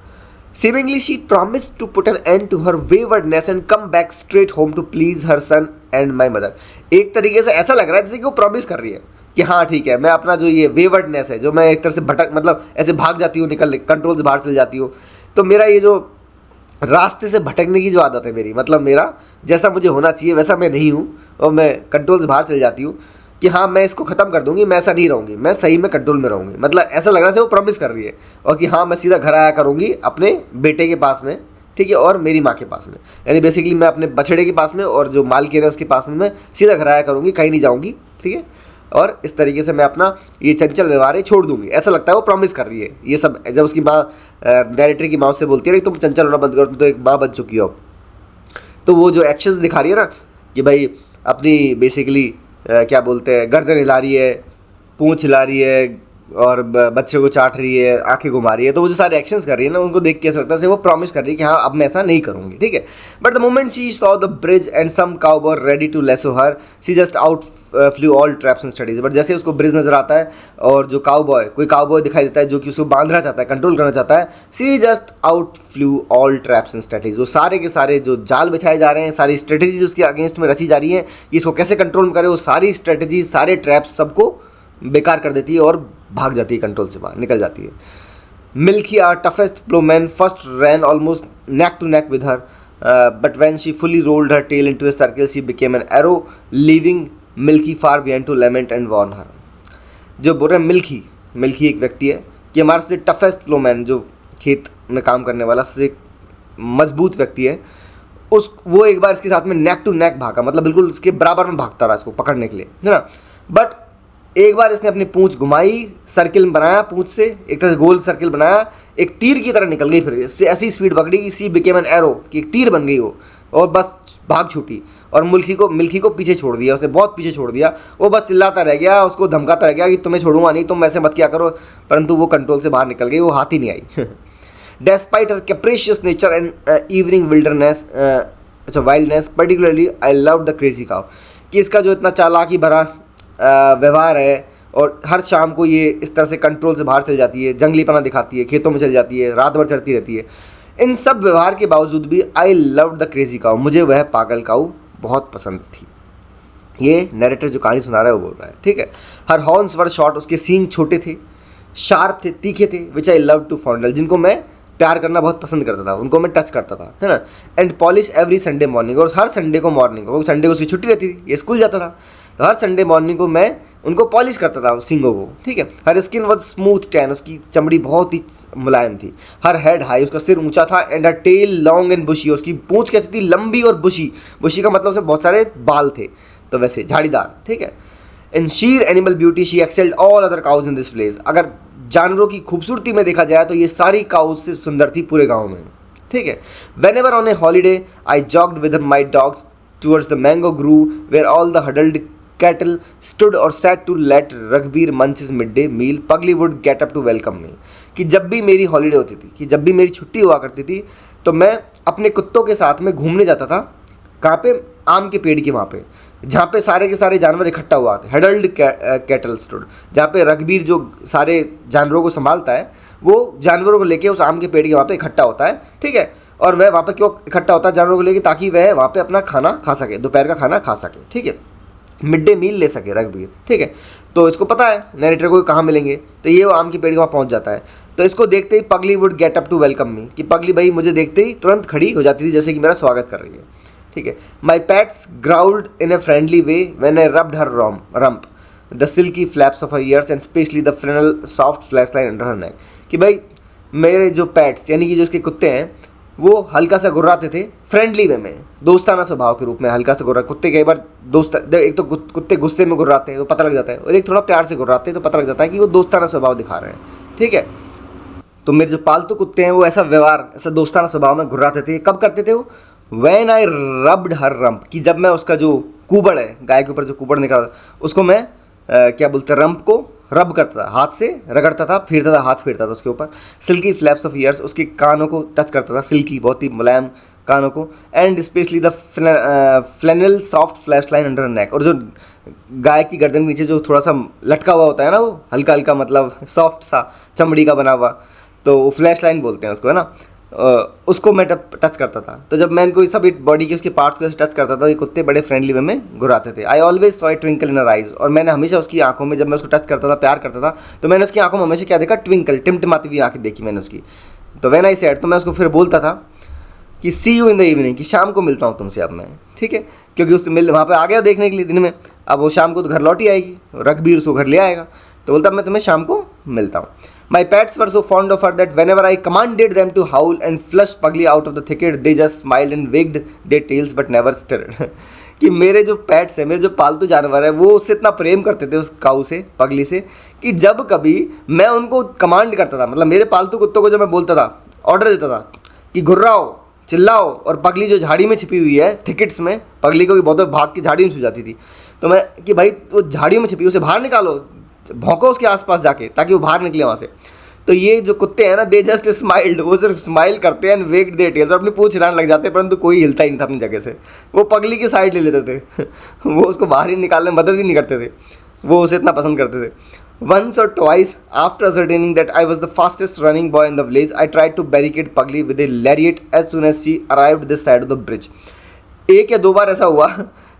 Seemingly she promised to put an end to her waywardness and come back straight home to please her son and my mother. एक तरीके से ऐसा लग रहा है जैसे कि वो प्रॉमिस कर रही है कि हाँ ठीक है, मैं अपना जो ये वेवर्डनेस है, जो मैं एक तरह से भटक मतलब ऐसे भाग जाती हूँ, निकल कंट्रोल से बाहर चल जाती हूँ, तो मेरा ये जो रास्ते से भटकने की जो आदत है मेरी, मतलब मेरा जैसा मुझे होना चाहिए वैसा मैं नहीं हूँ, और मैं कंट्रोल से बाहर चल जाती हूँ कि हाँ मैं इसको ख़त्म कर दूंगी, मैं ऐसा नहीं रहूँगी, मैं सही में कंट्रोल में रहूँगी। मतलब ऐसा लग रहा है वो प्रॉमिस कर रही है, और कि हाँ मैं सीधा घर आया करूँगी अपने बेटे के पास में, ठीक है, और मेरी माँ के पास में, यानी बेसिकली मैं अपने बछड़े के पास में और जो मालकिन है उसके पास में मैं सीधा घर आया करूँगी, कहीं नहीं जाऊँगी, ठीक है। और इस तरीके से मैं अपना ये चंचल व्यवहार है छोड़ दूंगी, ऐसा लगता है वो प्रॉमिस कर रही है ये सब। जब उसकी माँ डायरेक्टर की माँ से बोलती है तुम चंचल होना बंद करो, तुम तो एक माँ बन चुकी हो, तो वो जो एक्शंस दिखा रही है ना कि भाई अपनी बेसिकली क्या बोलते हैं, गर्दन हिला रही है, पूंछ हिला रही है, और बच्चे को चाट रही है, आंखें घुमा रही है, तो वो जो सारे एक्शंस कर रही है ना, उनको देख के ऐसा लगता है वो प्रॉमिस कर रही है कि हाँ अब मैं ऐसा नहीं करूँगी, ठीक है। But the moment she saw the bridge and some cowboy ready to lasso her, she just outflew all traps and studies. बट जैसे उसको ब्रिज नजर आता है और जो कोई काउबॉय दिखाई देता है जो कि उसको बांधना चाहता है, कंट्रोल करना चाहता है, she just outflew all traps and strategies. वो सारे के सारे जो जाल बिछाए जा रहे हैं, सारी स्ट्रेटजीज उसके अगेंस्ट में रची जा रही हैं कि इसको कैसे कंट्रोल में करे, वो सारी स्ट्रेटजीज सारे ट्रैप्स सबको बेकार कर देती है और भाग जाती है, कंट्रोल से बाहर निकल जाती है। Milky our toughest ploughman first ran almost neck to neck with her, but when she fully rolled her tail into a circle she became an arrow leaving Milky far behind to lament and warn her. जो बोल रहे हैं milky एक व्यक्ति है कि हमारे से टफेस्ट प्लोमैन, जो खेत में काम करने वाला सबसे मजबूत व्यक्ति है, वो एक बार इसके साथ में नेक टू नेक भागा, मतलब बिल्कुल इसके बराबर में भागता रहा इसको पकड़ने के लिए, है ना। बट एक बार इसने अपनी पूंछ घुमाई, सर्किल बनाया पूंछ से, एक तरह से गोल सर्किल बनाया, एक तीर की तरह निकल गई, फिर इससे ऐसी स्पीड पकड़ी कि सी बिकेम एन एरो, कि एक तीर बन गई वो, और बस भाग छूटी और मिल्की को पीछे छोड़ दिया, उसने बहुत पीछे छोड़ दिया। वो बस चिल्लाता रह गया, उसको धमकाता रह गया कि तुम्हें छोड़ूंगा नहीं, तुम ऐसे मत किया करो, परंतु वो कंट्रोल से बाहर निकल गई, वो हाथ ही नहीं आई। Despite her capricious nature and evening wilderness, wildness, particularly I love the crazy cow, कि इसका जो इतना चालाकी भरा व्यवहार है और हर शाम को ये इस तरह से कंट्रोल से बाहर चल जाती है, जंगलीपना दिखाती है, खेतों में चल जाती है, रात भर चढ़ती रहती है, इन सब व्यवहार के बावजूद भी आई लव द क्रेजी काउ, मुझे वह पागल काऊ बहुत पसंद थी। ये नैरेटर जो कहानी सुना रहा है वो बोल रहा है, ठीक है। हर हॉर्न्स वर शॉर्ट, उसके सींग छोटे थे, शार्प थे, तीखे थे, विच आई लव टू फॉन्डल, जिनको मैं प्यार करना बहुत पसंद करता था, उनको मैं टच करता था, है ना। And polish every Sunday morning, और हर संडे को मॉर्निंग को, संडे को उसकी छुट्टी रहती थी, ये स्कूल जाता था, तो हर संडे मॉर्निंग को मैं उनको पॉलिश करता था सींगों को, ठीक है। हर स्किन वॉज स्मूथ टैन, उसकी चमड़ी बहुत ही मुलायम थी। हर हेड हाई, उसका सिर ऊंचा था। And her tail long and bushy, उसकी पूंछ कैसी थी, लंबी और बुशी का मतलब उसमें बहुत सारे बाल थे, तो वैसे झाड़ीदार, ठीक है। In sheer animal beauty she excelled all other cows in this place, अगर जानवरों की खूबसूरती में देखा जाए तो ये सारी काउज से सुंदर थी पूरे गाँव में, ठीक है। Whenever on a holiday I jogged with my dogs towards the mango grove where all the huddled cattle stood or sat to let Raghbir munch his midday meal. Pugly would get up to welcome me. कि जब भी मेरी holiday होती थी, कि जब भी मेरी छुट्टी हुआ करती थी, तो मैं अपने कुत्तों के साथ में घूमने जाता था. कहाँ पे? आम के पेड़ के वहाँ पे, जहाँ पे सारे के सारे जानवर इकट्ठा हुआ थे. हडल्ड कैटल स्टूड, जहाँ पे रघबीर जो सारे जानवरों को संभालता है, वो जानवरों को लेके उस आम के पेड़ के वहाँ पे इकट्ठा होता है. ठीक है. और वह वहाँ पे क्यों इकट्ठा होता है जानवरों को लेके? ताकि वह वहाँ पे अपना खाना खा सके, दोपहर का खाना खा सके. ठीक है, मिड डे मील ले सके रघबीर. ठीक है. तो इसको पता है नरेटर को कहाँ मिलेंगे, तो ये वो आम के पेड़ के वहाँ पहुँच जाता है. तो इसको देखते ही Pagli would get up to welcome me, कि पगली भाई मुझे देखते ही तुरंत खड़ी हो जाती थी, जैसे कि मेरा स्वागत कर रही है. ठीक है. My pets growled in a friendly way when I rubbed her rump the silky flaps of her ears and specially the flannel soft flesh line under her neck. कि भाई मेरे जो पैट्स यानी कि जो इसके कुत्ते हैं, वो हल्का सा गुर्राते थे फ्रेंडली वे में, दोस्ताना स्वभाव के रूप में हल्का सा गुर्रा. कुत्ते कई बार दोस्त, एक तो कुत्ते गुस्से में गुर्राते हैं तो पता लग जाता है, और एक थोड़ा प्यार से गुर्राते हैं तो पता लग जाता है कि वो दोस्ताना स्वभाव दिखा रहे हैं. ठीक है. तो मेरे जो पालतू कुत्ते हैं वो ऐसा व्यवहार, ऐसा दोस्ताना स्वभाव में गुर्राते थे. कब करते थे वो? When I rubbed her rump, कि जब मैं उसका जो कुबड़ है, गाय के ऊपर जो कुबड़ निकाल, उसको मैं क्या बोलते हैं, रम्प को रब करता था, हाथ से रगड़ता था, फिरता था, हाथ फिरता था उसके ऊपर. सिल्की फ्लैप्स ऑफ ईयर्स, उसके कानों को टच करता था, सिल्की बहुत ही मुलायम कानों को. And specially the flannel soft flesh line under neck, और जो गाय की गर्दन के नीचे जो थोड़ा सा लटका हुआ होता है ना, वो हल्का हल्का मतलब सॉफ्ट सा चमड़ी का बना हुआ, तो फ्लैश लाइन बोलते हैं उसको, है ना. उसको मैं टच करता था. तो जब मैं इनको सभी बॉडी के उसके पार्ट्स को ऐसे टच करता था, ये कुत्ते बड़े फ्रेंडली वे में घुराते थे. I always saw a twinkle in her eyes, और मैंने हमेशा उसकी आंखों में, जब मैं उसको टच करता था, प्यार करता था, तो मैंने उसकी आंखों में हमेशा क्या देखा? ट्विंकल, टिमटिमाती हुई आंखें देखी मैंने उसकी. तो व्हेन आई सेड, तो मैं उसको फिर बोलता था कि सी यू इन द इवनिंग, कि शाम को मिलता हूँ तुमसे अब मैं. ठीक है. क्योंकि उससे वहाँ पर आ गया देखने के लिए दिन में, अब वो शाम को तो घर लौट ही आएगी, रघबीर उसको घर ले आएगा. तो बोलता मैं तुम्हें शाम को मिलता हूँ. My pets were so fond of her that whenever I commanded them to howl and flush Pugly out of the thicket, they just smiled and wagged their tails but never stirred. कि मेरे जो pets हैं, मेरे जो पालतू जानवर हैं, वो उससे इतना प्रेम करते थे, उस काऊ से, पगली से, कि जब कभी मैं उनको कमांड करता था, मतलब मेरे पालतू कुत्तों को जब मैं बोलता था, ऑर्डर देता था कि घुर्राओ, चिल्लाओ, और पगली जो झाड़ी में छिपी हुई है थिकेट्स में, पगली को भी बहुत भाग के झाड़ी में छू जाती थी, तो मैं कि भाई वो झाड़ियों में छिपी, उसे बाहर निकालो, भौंको उसके आसपास जाके, ताकि वो बाहर निकले वहाँ से. तो ये जो कुत्ते हैं ना, दे जस्ट स्माइल्ड, वो सिर्फ स्माइल करते हैं एंड वेक्ड देयर टेल्स, और अपनी पूंछ हिलाने लग जाते हैं, परंतु कोई हिलता ही नहीं था अपनी जगह से. वो पगली की साइड ले लेते थे. वो उसको बाहर ही निकालने में मदद ही नहीं करते थे, वो उसे इतना पसंद करते थे. Once or twice, after ascertaining that I was the fastest running boy in the village, I tried to barricade Pugly with a lariat as soon as she arrived this side of the bridge. एक या दो बार ऐसा हुआ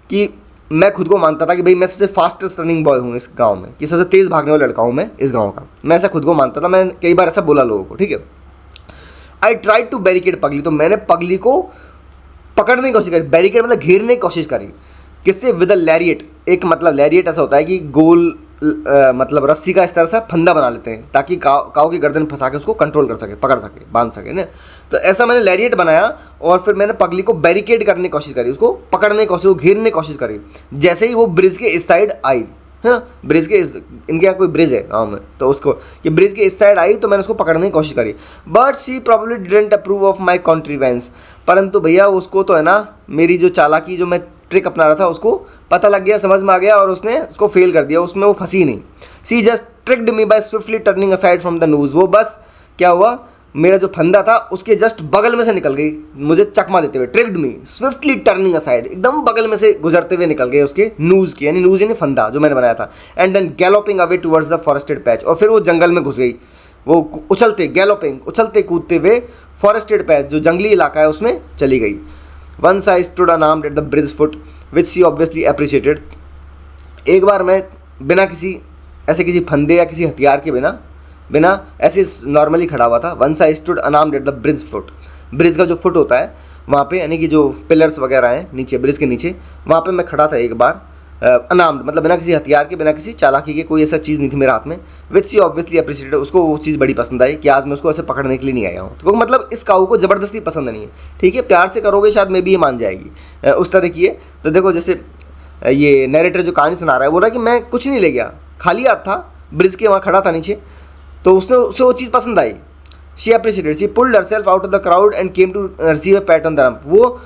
कि मैं खुद को मानता था कि भाई मैं सबसे फास्टेस्ट रनिंग बॉय हूँ इस गांव में, कि सबसे तेज़ भागने वाला लड़का हूँ मैं इस गांव का. मैं ऐसा खुद को मानता था, मैं कई बार ऐसा बोला लोगों को. ठीक है. आई ट्राइड टू बैरिकेड पगली, तो मैंने पगली को पकड़ने की कोशिश करी. बैरिकेड मतलब घेरने की कोशिश करी. किससे? With a lariat. एक मतलब लैरिएट ऐसा होता है कि गोल मतलब रस्सी का इस तरह से फंदा बना लेते हैं, ताकि काऊ की गर्दन फंसा के उसको कंट्रोल कर सके, पकड़ सके, बांध सके ना. तो ऐसा मैंने लैरिएट बनाया, और फिर मैंने पगली को बैरिकेड करने की कोशिश करी, उसको पकड़ने की कोशिश, घेरने की कोशिश करी. जैसे ही वो ब्रिज के इस साइड आई, हाँ, ब्रिज के इनके यहाँ कोई ब्रिज है गाँव में, तो उसको कि ब्रिज के इस साइड आई, तो मैंने उसको पकड़ने की कोशिश करी. But she probably didn't approve of my contrivance. परंतु भैया उसको तो है ना, मेरी जो चालाकी, जो मैं ट्रिक अपना रहा था, उसको पता लग गया, समझ में आ गया, और उसने उसको फेल कर दिया. उसमें वो फंसी नहीं. She just tricked me by swiftly turning aside from the noose. वो बस क्या हुआ, मेरा जो फंदा था उसके जस्ट बगल में से निकल गई, मुझे चकमा देते हुए. ट्रिक्ड मी स्विफ्टली टर्निंग असाइड, एकदम बगल में से गुजरते हुए निकल गए उसके नूज की, यानी नूज यानी फंदा जो मैंने बनाया था. And then galloping away towards the forested patch, और फिर वो जंगल में घुस गई. वो उछलते, गैलोपिंग, उछलते कूदते हुए फॉरेस्टेड पैच, जो जंगली इलाका है, उसमें चली गई. Once I stood unarmed at the bridge foot, which she obviously appreciated. एक बार मैं बिना किसी फंदे या किसी हथियार के बिना ऐसे नॉर्मली खड़ा हुआ था. Once I stood unarmed at the bridge foot. Bridge का जो फुट होता है वहाँ पे, यानी कि जो पिलर्स वगैरह हैं नीचे, ब्रिज के नीचे, वहाँ पे मैं खड़ा था एक बार. अनार्म्ड मतलब बिना किसी हथियार के, बिना किसी चालाकी के, कोई ऐसा चीज़ नहीं थी मेरे हाथ में. विच सी ऑब्वियसली अप्रिशिएटेड. उसको वो चीज़ बड़ी पसंद आई कि आज मैं उसको ऐसे पकड़ने के लिए नहीं आया हूँ. तो मतलब इस काऊ को ज़बरदस्ती पसंद नहीं है. ठीक है, प्यार से करोगे शायद मैं भी ये मान जाएगी, उस तरह की है. तो देखो, जैसे ये नरेटर जो कहानी सुना रहा है, बोल रहा है कि मैं कुछ नहीं ले गया, खाली हाथ था, ब्रिज के वहाँ खड़ा था नीचे, तो उसे वो चीज़ पसंद आई. She appreciated. She pulled herself out of the crowd and came to receive a pat on the rump. वो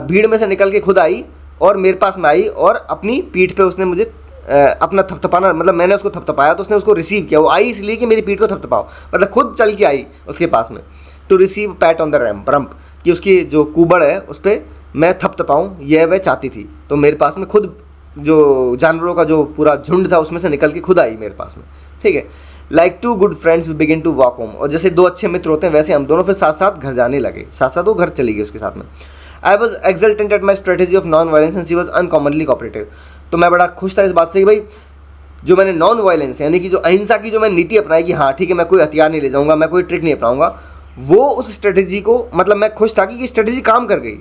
भीड़ में से निकल के खुद आई और मेरे पास में आई और अपनी पीठ पे उसने मुझे अपना थपथपाना, मतलब मैंने उसको थपथपाया तो उसने उसको रिसीव किया। वो आई इसलिए कि मेरी पीठ को थपथपाओ, मतलब खुद चल के आई उसके पास में, to receive pat on the rump, कि उसकी जो कुबड़ है उस पर मैं थपथपाऊँ, यह वह चाहती थी। तो मेरे पास में खुद जो जानवरों का जो पूरा झुंड था उसमें से निकल के खुद आई मेरे पास में, ठीक है। Like two good friends we begin to walk home, और जैसे दो अच्छे मित्र होते हैं वैसे हम दोनों फिर साथ साथ घर जाने लगे, साथ साथ वो घर चली गई उसके साथ में। I was exultant at my strategy of non violence and she was uncommonly cooperative. तो मैं बड़ा खुश था इस बात से कि भाई जो मैंने नॉन वायलेंस यानी कि जो अहिंसा की जो मैंने नीति अपनाई कि हाँ ठीक है मैं कोई हथियार नहीं ले जाऊँगा, मैं कोई ट्रिक नहीं अपनाऊंगा, वो उस स्ट्रेटेजी को, मतलब मैं खुश था कि ये स्ट्रेटेजी काम कर गई।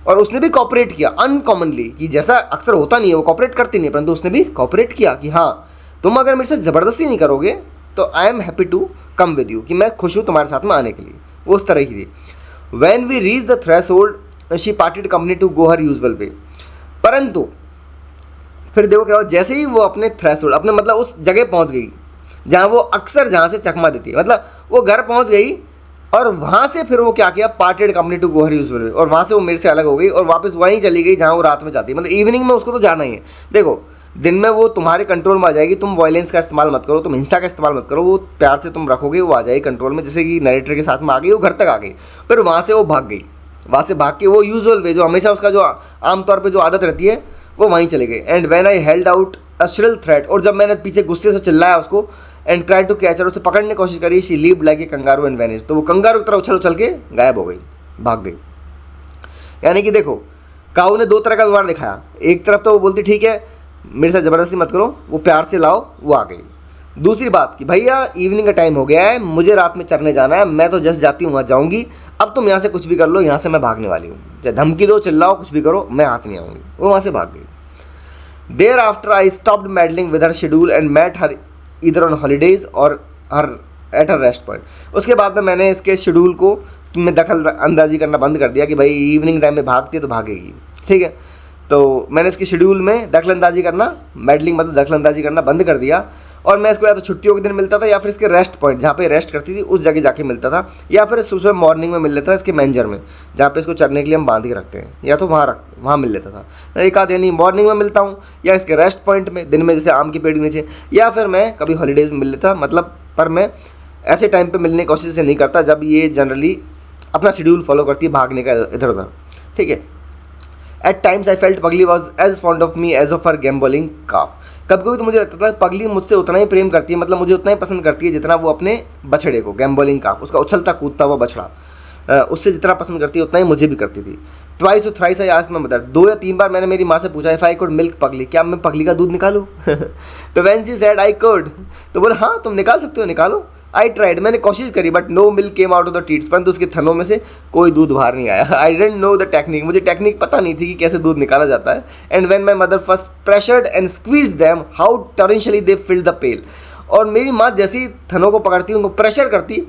और उसने भी कॉपरेट किया अनकॉमनली, कि जैसा अक्सर होता नहीं है वो कॉपरेट करती नहीं, परंतु उसने भी कॉपरेट किया कि हाँ तुम अगर मेरे साथ ज़बरदस्ती नहीं करोगे तो I am happy to come with you, कि मैं खुश हूँ तुम्हारे साथ में आने के लिए, वो उस तरह की थी। When we reach the threshold she parted company to go her usual way. परंतु फिर देखो क्या हुआ, जैसे ही वो अपने थ्रेशोल्ड, अपने मतलब उस जगह पहुँच गई जहाँ वो अक्सर जहाँ से चकमा देती है, मतलब वो घर पहुँच गई और वहाँ से फिर वो क्या किया, parted company to go her usual way, और वहाँ से वो मेरे से अलग हो गई और वापस वहीं चली गई जहाँ वो रात में जाती है। मतलब इवनिंग में उसको तो जाना ही है। देखो दिन में वो तुम्हारे कंट्रोल में आ जाएगी, तुम वायलेंस का इस्तेमाल मत करो, तुम हिंसा का इस्तेमाल मत करो, वो प्यार से तुम रखोगे वो आ जाएगी कंट्रोल में। जैसे कि नरेटर के साथ में आ गई, वो घर तक आ गई, फिर वहाँ से वो भाग गई, वहाँ से भाग के वो यूजुअल वे जो हमेशा उसका जो आमतौर पर जो आदत रहती है वो वहीं चले गए। And when I held out a shrill threat, और जब मैंने पीछे गुस्से से चिल्लाया उसको, and try to catch her, उसे पकड़ने की कोशिश करी, she leaved like a kangaroo and vanish, तो वो कंगारू की तरह उछल उछल के गायब हो गई, भाग गई। यानी कि देखो काऊ ने दो तरह का व्यवहार दिखाया, एक तरफ तो वो बोलती ठीक है मेरे साथ ज़बरदस्ती मत करो, वो प्यार से लाओ, वो आ गई। दूसरी बात कि भैया इवनिंग का टाइम हो गया है, मुझे रात में चरने जाना है, मैं तो जस्ट जाती हूँ वहाँ जाऊँगी, अब तुम यहाँ से कुछ भी कर लो, यहाँ से मैं भागने वाली हूँ, चाहे धमकी दो चिल्लाओ कुछ भी करो, मैं हाथ नहीं आऊँगी। वो वहाँ से भाग गई। Thereafter I stopped meddling with her schedule and met her either on holidays or her at her rest point. उसके बाद में मैंने इसके शेड्यूल को मैं दखल अंदाजी करना बंद कर दिया कि भाई इवनिंग टाइम में भागती है तो भागेगी, ठीक है। तो मैंने इसके शेड्यूल में दखल अंदाजी करना, मेडलिंग मतलब दखल अंदाजी करना बंद कर दिया, और मैं इसको या तो छुट्टियों के दिन मिलता था या फिर इसके रेस्ट पॉइंट जहाँ पे रेस्ट करती थी उस जगह जाके मिलता था, या फिर सुबह मॉर्निंग में मिल लेता था इसके मैंजर में जहाँ पे इसको चरने के लिए हम बांध के रखते हैं, या तो वहाँ मिल लेता था। एक आध यानी मॉर्निंग में मिलता हूँ या इसके रेस्ट पॉइंट में दिन में जैसे आम के पेड़ के नीचे, या फिर मैं कभी हॉलीडेज़ में मिल लेता, मतलब पर मैं ऐसे टाइम पर मिलने की कोशिश से नहीं करता जब ये जनरली अपना शेड्यूल फॉलो करती है भागने का इधर उधर, ठीक है। At times I felt Pagli was as fond of me as of her gambolling calf. कभी कभी तो मुझे लगता था पगली मुझसे उतना ही प्रेम करती है, मतलब मुझे उतना ही पसंद करती है जितना वो अपने बछड़े को, गैम्बलिंग काफ उसका उछलता कूदता हुआ बछड़ा, उससे जितना पसंद करती है उतना ही मुझे भी करती थी। ट्वाइस और thrice I asked my mother, 2 या 3 बार मैंने मेरी माँ से पूछा इफ आई कुड मिल्क पगली, क्या मैं पगली का दूध निकालूँ तो when she said I could, तो बोले हाँ तुम निकाल सकते हो निकालो। आई ट्राइड, मैंने कोशिश करी, but no milk came out of the teats, परंतु उसके थनों में से कोई दूध बाहर नहीं आया। I didn't know the technique, मुझे टेक्निक पता नहीं थी कि कैसे दूध निकाला जाता है। And when my mother first pressured and squeezed them how torrentially they filled the pail, और मेरी माँ जैसे ही थनों को पकड़ती उनको प्रेशर करती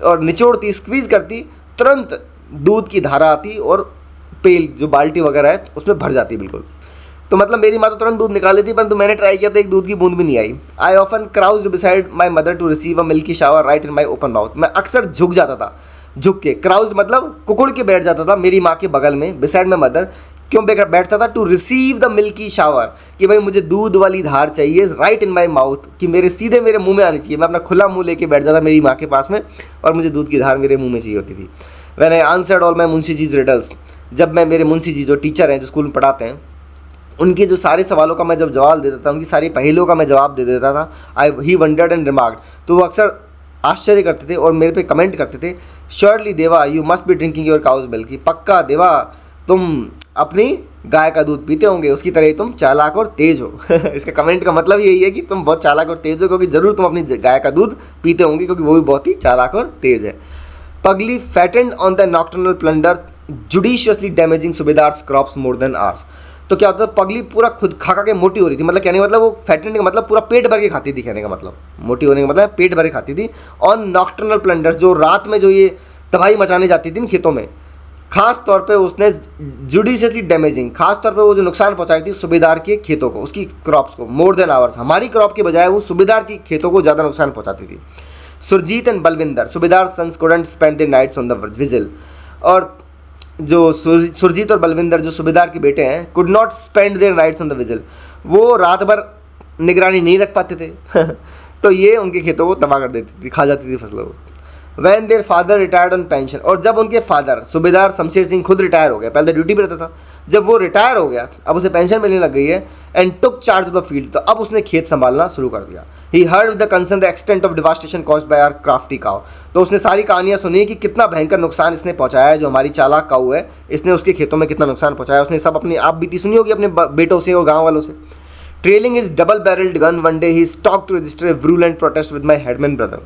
और निचोड़ती स्क्वीज करती, तुरंत दूध की धारा आती और पेल जो बाल्टी वगैरह है उसमें भर जाती बिल्कुल। तो मतलब मेरी माँ तो तुरंत दूध निकाल लेती, परंतु मैंने ट्राई किया तो एक दूध की बूंद भी नहीं आई। I often crouched beside my mother to receive a milky shower right in my open mouth, मैं अक्सर झुक जाता था, झुक के, क्राउज्ड मतलब कुकुड़ के बैठ जाता था मेरी माँ के बगल में, बिसाइड माई मदर क्यों बैठता था, to receive the milky shower, कि भाई मुझे दूध वाली धार चाहिए, राइट इन माई माउथ, कि मेरे सीधे मेरे मुंह में आनी चाहिए। मैं अपना खुला मुंह लेके बैठ जाता मेरी माँ के पास में और मुझे दूध की धार मेरे मुंह में चाहिए होती थी। When I answered all my Munshi ji's riddles, जब मैं मेरे मुंशी जी जो टीचर हैं जो स्कूल में पढ़ाते हैं उनके जो सारे सवालों का मैं जब जवाब दे देता था, उनकी सारी पहेलियों का मैं जवाब दे देता था, ही वंडर्ड एंड रिमार्क्ड, तो वो अक्सर आश्चर्य करते थे और मेरे पे कमेंट करते थे, surely Deva you must be drinking your cow's milk, की पक्का देवा तुम अपनी गाय का दूध पीते होंगे, उसकी तरह तुम चालाक और तेज हो इसका कमेंट का मतलब यही है कि तुम बहुत चालाक और तेज हो, क्योंकि ज़रूर तुम अपनी गाय का दूध पीते होंगे क्योंकि वो भी बहुत ही चालाक और तेज है। Pagli fattened on the nocturnal plunder judiciously damaging Subedar's crops more than ours, तो क्या होता है पगली पूरा खुद खा के मोटी हो रही थी, मतलब कहने का मतलब वो फैटेंड का मतलब पूरा पेट भर के खाती थी, कहने का मतलब मोटी होने का मतलब पेट भर के खाती थी। ऑन नॉक्टर्नल प्लंडर्स, जो रात में जो ये तबाही मचाने जाती थी इन खेतों में, खास तौर पे उसने जुडिशियसली डैमेजिंग, खास तौर पे वो जो नुकसान पहुंचाई थी सूबेदार के खेतों को, उसकी क्रॉप्स को, मोर देन आवर्स, हमारी क्रॉप के बजाय वो सूबेदार की खेतों को ज़्यादा नुकसान पहुंचाती थी। Surjit and Balwinder, Subedar sons couldn't spend the nights on the vigil, और जो सुरजीत और बलविंदर जो सूबेदार के बेटे हैं could not spend their nights on the vigil, वो रात भर निगरानी नहीं रख पाते थे तो ये उनके खेतों को तबाह कर देती थी, खा जाती थी फसलों को। When their father retired on pension, और जब उनके फादर सूबेदार शमशेर सिंह खुद रिटायर हो गया, पहले ड्यूटी पर रहता था, जब वो रिटायर हो गया अब उसे पेंशन मिलने लग गई है, and took charge of the field, तो अब उसने खेत संभालना शुरू कर दिया। He heard with the concern the extent of devastation caused by our crafty cow, तो उसने सारी कहानियां सुनी कि कितना भयंकर नुकसान इसने पहुंचाया है, जो हमारी चालाक काऊ है इसने उसके खेतों में कितना नुकसान पहुंचाया। उसने सब अपनी आप बीती सुनी होगी अपने बेटों से और गाँव वालों से। Trailing is double barrelled gun one day he stalked to register a virulent protest with my headman brother,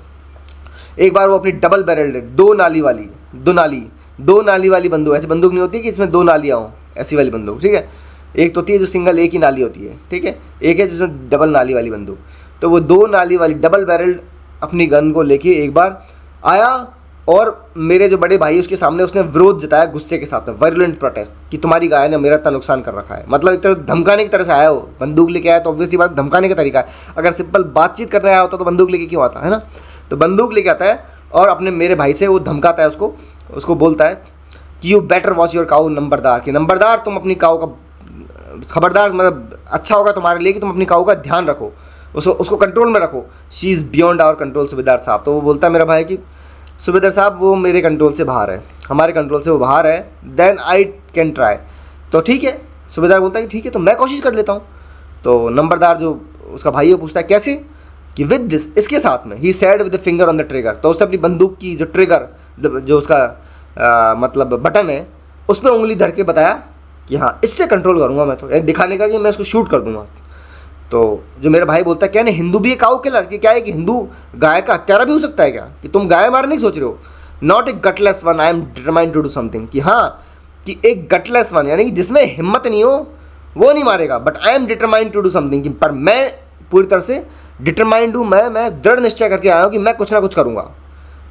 एक बार वो अपनी डबल बैरल्ड दो नाली वाली बंदूक, ऐसी बंदूक नहीं होती कि इसमें दो नालियाँ हों, ऐसी वाली बंदूक, ठीक है, एक तो होती है जो सिंगल एक ही नाली होती है, ठीक है, एक है जिसमें डबल नाली वाली बंदूक, तो वो दो नाली वाली डबल बैरल्ड अपनी गन को लेके एक बार आया और मेरे जो बड़े भाई उसके सामने उसने विरोध जताया गुस्से के साथ में, वायलेंट प्रोटेस्ट, कि तुम्हारी गाय ने मेरा इतना नुकसान कर रखा है। मतलब एक तरह धमकाने की तरह से आया, वो बंदूक लेके आया तो ऑब्वियसली बात धमकाने का तरीका है, अगर सिंपल बातचीत करने आया होता तो बंदूक लेके क्यों आता है ना, तो बंदूक लेके आता है और अपने मेरे भाई से वो धमकाता है उसको बोलता है कि यू बेटर वॉच योर काऊ नंबरदार, कि नंबरदार तुम अपनी काऊ का खबरदार, मतलब अच्छा होगा तुम्हारे लिए कि तुम अपनी काऊ का ध्यान रखो, उसको कंट्रोल में रखो, she is beyond our control Subedar साहब। तो वो बोलता है मेरा भाई कि सूबेदार साहब वो मेरे कंट्रोल से बाहर है, हमारे कंट्रोल से वो बाहर है, देन आई कैन ट्राई, तो ठीक है। सूबेदार बोलता है कि ठीक है तो मैं कोशिश कर लेता हूँ। तो नंबरदार जो उसका भाई है पूछता है कैसे, कि विद दिस, इसके साथ में, he said with the finger on the trigger, तो उसने अपनी बंदूक की जो ट्रिगर जो उसका मतलब बटन है उस पर उंगली धर के बताया कि हाँ इससे कंट्रोल करूँगा मैं, तो दिखाने का कि मैं इसको शूट कर दूंगा। तो जो मेरा भाई बोलता है क्या नहीं हिंदू भी एक काऊ के लड़के, क्या है कि हिंदू गाय का हत्यारा भी हो सकता है क्या, कि तुम गाय मारने की सोच रहे हो, not a gutless one, I am determined to do something, कि हाँ कि एक गटलेस वन यानी कि जिसमें हिम्मत नहीं हो वो नहीं मारेगा, but I am determined to do something, कि पर मैं पूरी तरह से डिटरमाइंड हूँ, मैं दृढ़ निश्चय करके आया हूँ कि मैं कुछ ना कुछ करूँगा।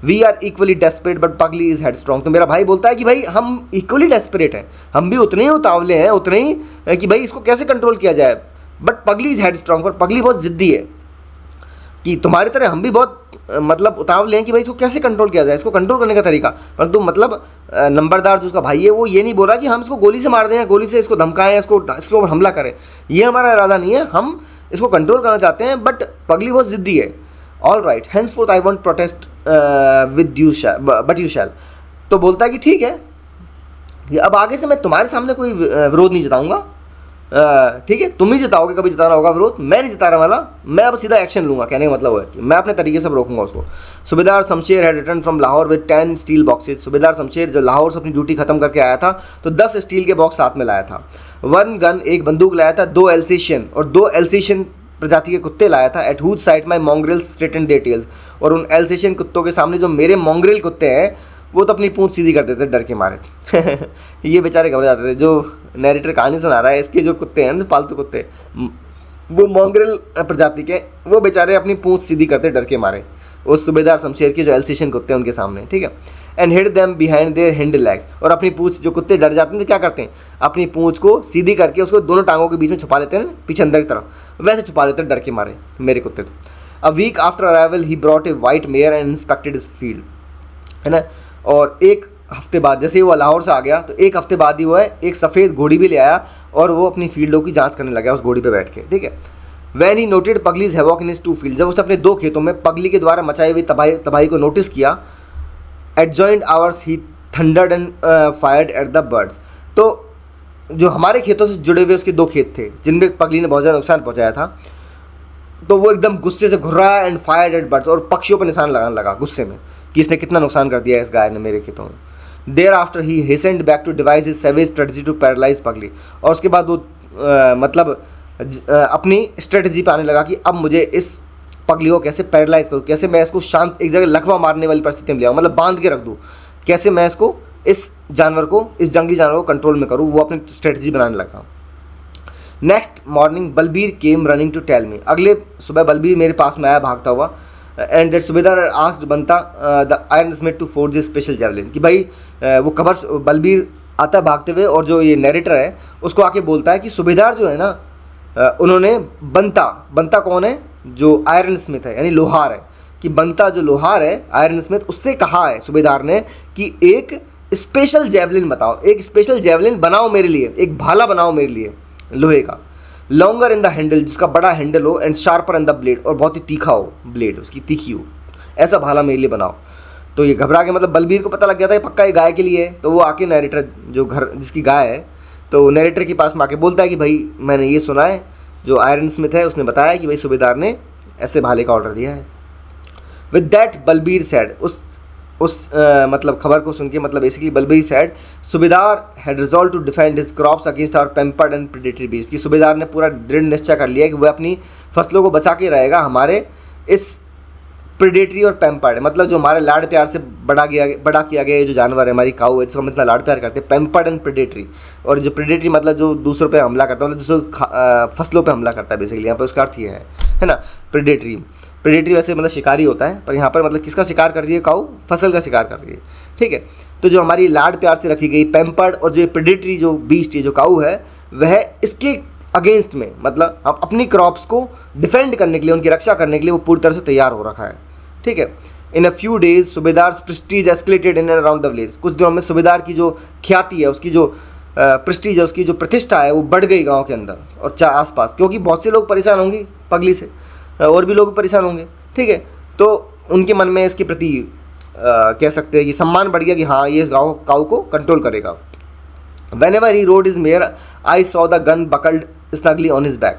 We are equally desperate but Pagli is headstrong, तो मेरा भाई बोलता है कि भाई हम इक्वली डेस्परेट हैं, हम भी उतने ही उतावले हैं, उतने ही कि भाई इसको कैसे कंट्रोल किया जाए, but Pagli is head strong, पर पगली बहुत ज़िद्दी है, कि तुम्हारी तरह हम भी बहुत मतलब उतावले हैं कि भाई इसको कैसे कंट्रोल किया जाए, इसको कंट्रोल करने का तरीका। परंतु मतलब नंबरदार जो उसका भाई है वो ये नहीं बोल रहा कि हम इसको गोली से मार दें, गोली से इसको धमकाएं, इसके ऊपर हमला करें, ये हमारा इरादा नहीं है, हम इसको कंट्रोल करना चाहते हैं, बट पगली बहुत ज़िद्दी है। All right, hence fourth I want protest with you but you shall, तो बोलता है कि ठीक है अब आगे से मैं तुम्हारे सामने कोई विरोध नहीं जताऊंगा, ठीक है तुम ही जताओगे, कभी जताना होगा विरोध, मैं नहीं जताने वाला, मैं अब सीधा एक्शन लूँगा। कहने का मतलब है कि मैं अपने तरीके से रोकूंगा उसको। सूबेदार Shamsher had return from Lahore with 10 steel boxes, सूबेदार शमशेर जो लाहौर से अपनी ड्यूटी खत्म करके आया था तो 10 स्टील के बॉक्स साथ में लाया था, 1 गन एक बंदूक लाया था, 2 एल्सेशियन और 2 एल्सेशियन प्रजाति के कुत्ते लाया था। At whose side my mongrels straighten their tails, और उन एल्सेशियन कुत्तों के सामने जो मेरे मॉन्ग्रेल कुत्ते हैं वो तो अपनी पूंछ सीधी कर देते डर के मारे ये बेचारे घबरा जाते थे। जो नैरेटर कहानी सुना रहा है इसके जो कुत्ते हैं पालतू कुत्ते वो मॉन्ग्रेल प्रजाति के, वो बेचारे अपनी पूंछ सीधी करते डर के मारे उस सूबेदार शमशेर के जो एल्सेशियन कुत्ते हैं उनके सामने, ठीक है। And hid them behind their hind legs, और अपनी पूंछ, जो कुत्ते डर जाते हैं तो क्या करते हैं अपनी पूंछ को सीधी करके उसको दोनों टांगों के बीच में छुपा लेते हैं पीछे अंदर की तरफ, वैसे छुपा लेते हैं डर के मारे मेरे कुत्ते। तो a week after arrival he brought a white mare and inspected his field, है ना। और एक हफ्ते बाद जैसे ही वो लाहौर से आ गया तो एक हफ्ते बाद ही वो है एक सफ़ेद घोड़ी भी ले आया और वो अपनी फील्डों की जांच करने लगा उस घोड़ी पे बैठ के, ठीक है। When he noted Pagli's havoc in his 2 field, जब उसने अपने 2 खेतों में पगली के द्वारा मचाई हुई तबाही को नोटिस किया, adjoint hours he thundered and fired at the birds, तो जो हमारे खेतों से जुड़े हुए उसके 2 खेत थे जिनमें पगली ने बहुत ज़्यादा नुकसान पहुँचाया था, तो वो एकदम गुस्से से घुर्राया एंड फायर्ड एट बर्ड्स, और पक्षियों पर निशान लगाने लगा गुस्से में कि इसने कितना नुकसान कर दिया इस गाय ने मेरे खेतों में। Thereafter he hastened back to devise his savage strategy to paralyse Pagli, और उसके बाद वो मतलब अपनी स्ट्रेटजी पे आने लगा कि अब मुझे इस पगली को कैसे पैरालाइज करूँ, कैसे मैं इसको शांत एक जगह लकवा मारने वाली परिस्थिति में ले आऊँ, मतलब बांध के रख दूँ, कैसे मैं इसको इस जानवर को, इस जंगली जानवर को कंट्रोल में करूँ, वो अपनी स्ट्रेटजी बनाने लगा। Next morning Balbir came running to tell me, अगले सुबह बलबीर मेरे पास में आया भागता हुआ, and that Subedar asked Banta the iron smith to forge a special javelin, कि भाई वो खबर बलबीर आता है भागते हुए और जो ये नैरेटर है उसको आके बोलता है कि सूबेदार जो है ना उन्होंने बनता कौन है, जो आयरन स्मिथ है यानी लोहार है, कि बनता जो लोहार है आयरन स्मिथ उससे कहा है सूबेदार ने कि एक स्पेशल जेवलिन बताओ, एक स्पेशल जेवलिन बनाओ मेरे लिए, एक भाला बनाओ मेरे लिए लोहे का, लॉन्गर इन द हैंडल, जिसका बड़ा हैंडल हो, and sharper in the blade, और बहुत ही तीखा हो, ब्लेड उसकी तीखी हो, ऐसा भाला मेरे लिए बनाओ। तो ये घबरा के, मतलब बलबीर को पता लग गया था ये पक्का ये गाय के लिए है, तो वो आके नरेटर जो घर जिसकी गाय है, तो नरेटर के पास में आके बोलता है कि भाई मैंने ये सुना है, जो आयरन स्मिथ है उसने बताया कि भाई सूबेदार ने ऐसे भाले का ऑर्डर दिया है। विद दैट बलबीर सैड, मतलब खबर को सुन के, मतलब basically Balbir said Subedar had resolve to defend his crops against our pampered and predatory beast, कि सूबेदार ने पूरा दृढ़ निश्चय कर लिया कि वह अपनी फसलों को बचा के रहेगा हमारे इस प्रेडेटरी और पैम्पर्ड, मतलब जो हमारे लाड प्यार से बड़ा किया गया जो जानवर है, हमारी काऊ है जिसको हम इतना लाड प्यार करते हैं, पैम्पर्ड एंड प्रेडेटरी। और जो प्रेडेटरी मतलब जो दूसरों पे हमला करता है, मतलब दूसरों फसलों पे हमला करता है, बेसिकली यहाँ पे उसका अर्थ ये है ना। प्रेडेटरी वैसे मतलब शिकारी होता है, पर यहाँ पर मतलब किसका शिकार कर रही है काऊ, फसल का शिकार कर रही है, ठीक है। तो जो हमारी लाड प्यार से रखी गई पैम्पर्ड और जो प्रेडेटरी जो बीस्ट है जो काऊ है, वह इसके अगेंस्ट में, मतलब अपनी क्रॉप्स को डिफेंड करने के लिए, उनकी रक्षा करने के लिए वो पूरी तरह से तैयार हो रखा है, ठीक है। इन अ फ्यू डेज सूबेदार Prestige escalated in and around the village, कुछ दिनों में सूबेदार की जो ख्याति है, उसकी जो प्रेस्टीज है, उसकी जो प्रतिष्ठा है, वो बढ़ गई गांव के अंदर और आसपास, क्योंकि बहुत से लोग परेशान होंगे पगली से, और भी लोग परेशान होंगे, ठीक है। तो उनके मन में इसके प्रति कह सकते हैं कि सम्मान बढ़ गया कि हाँ ये इस काऊ को कंट्रोल करेगा। Whenever he rode his mare, I saw the gun buckled snugly on his back,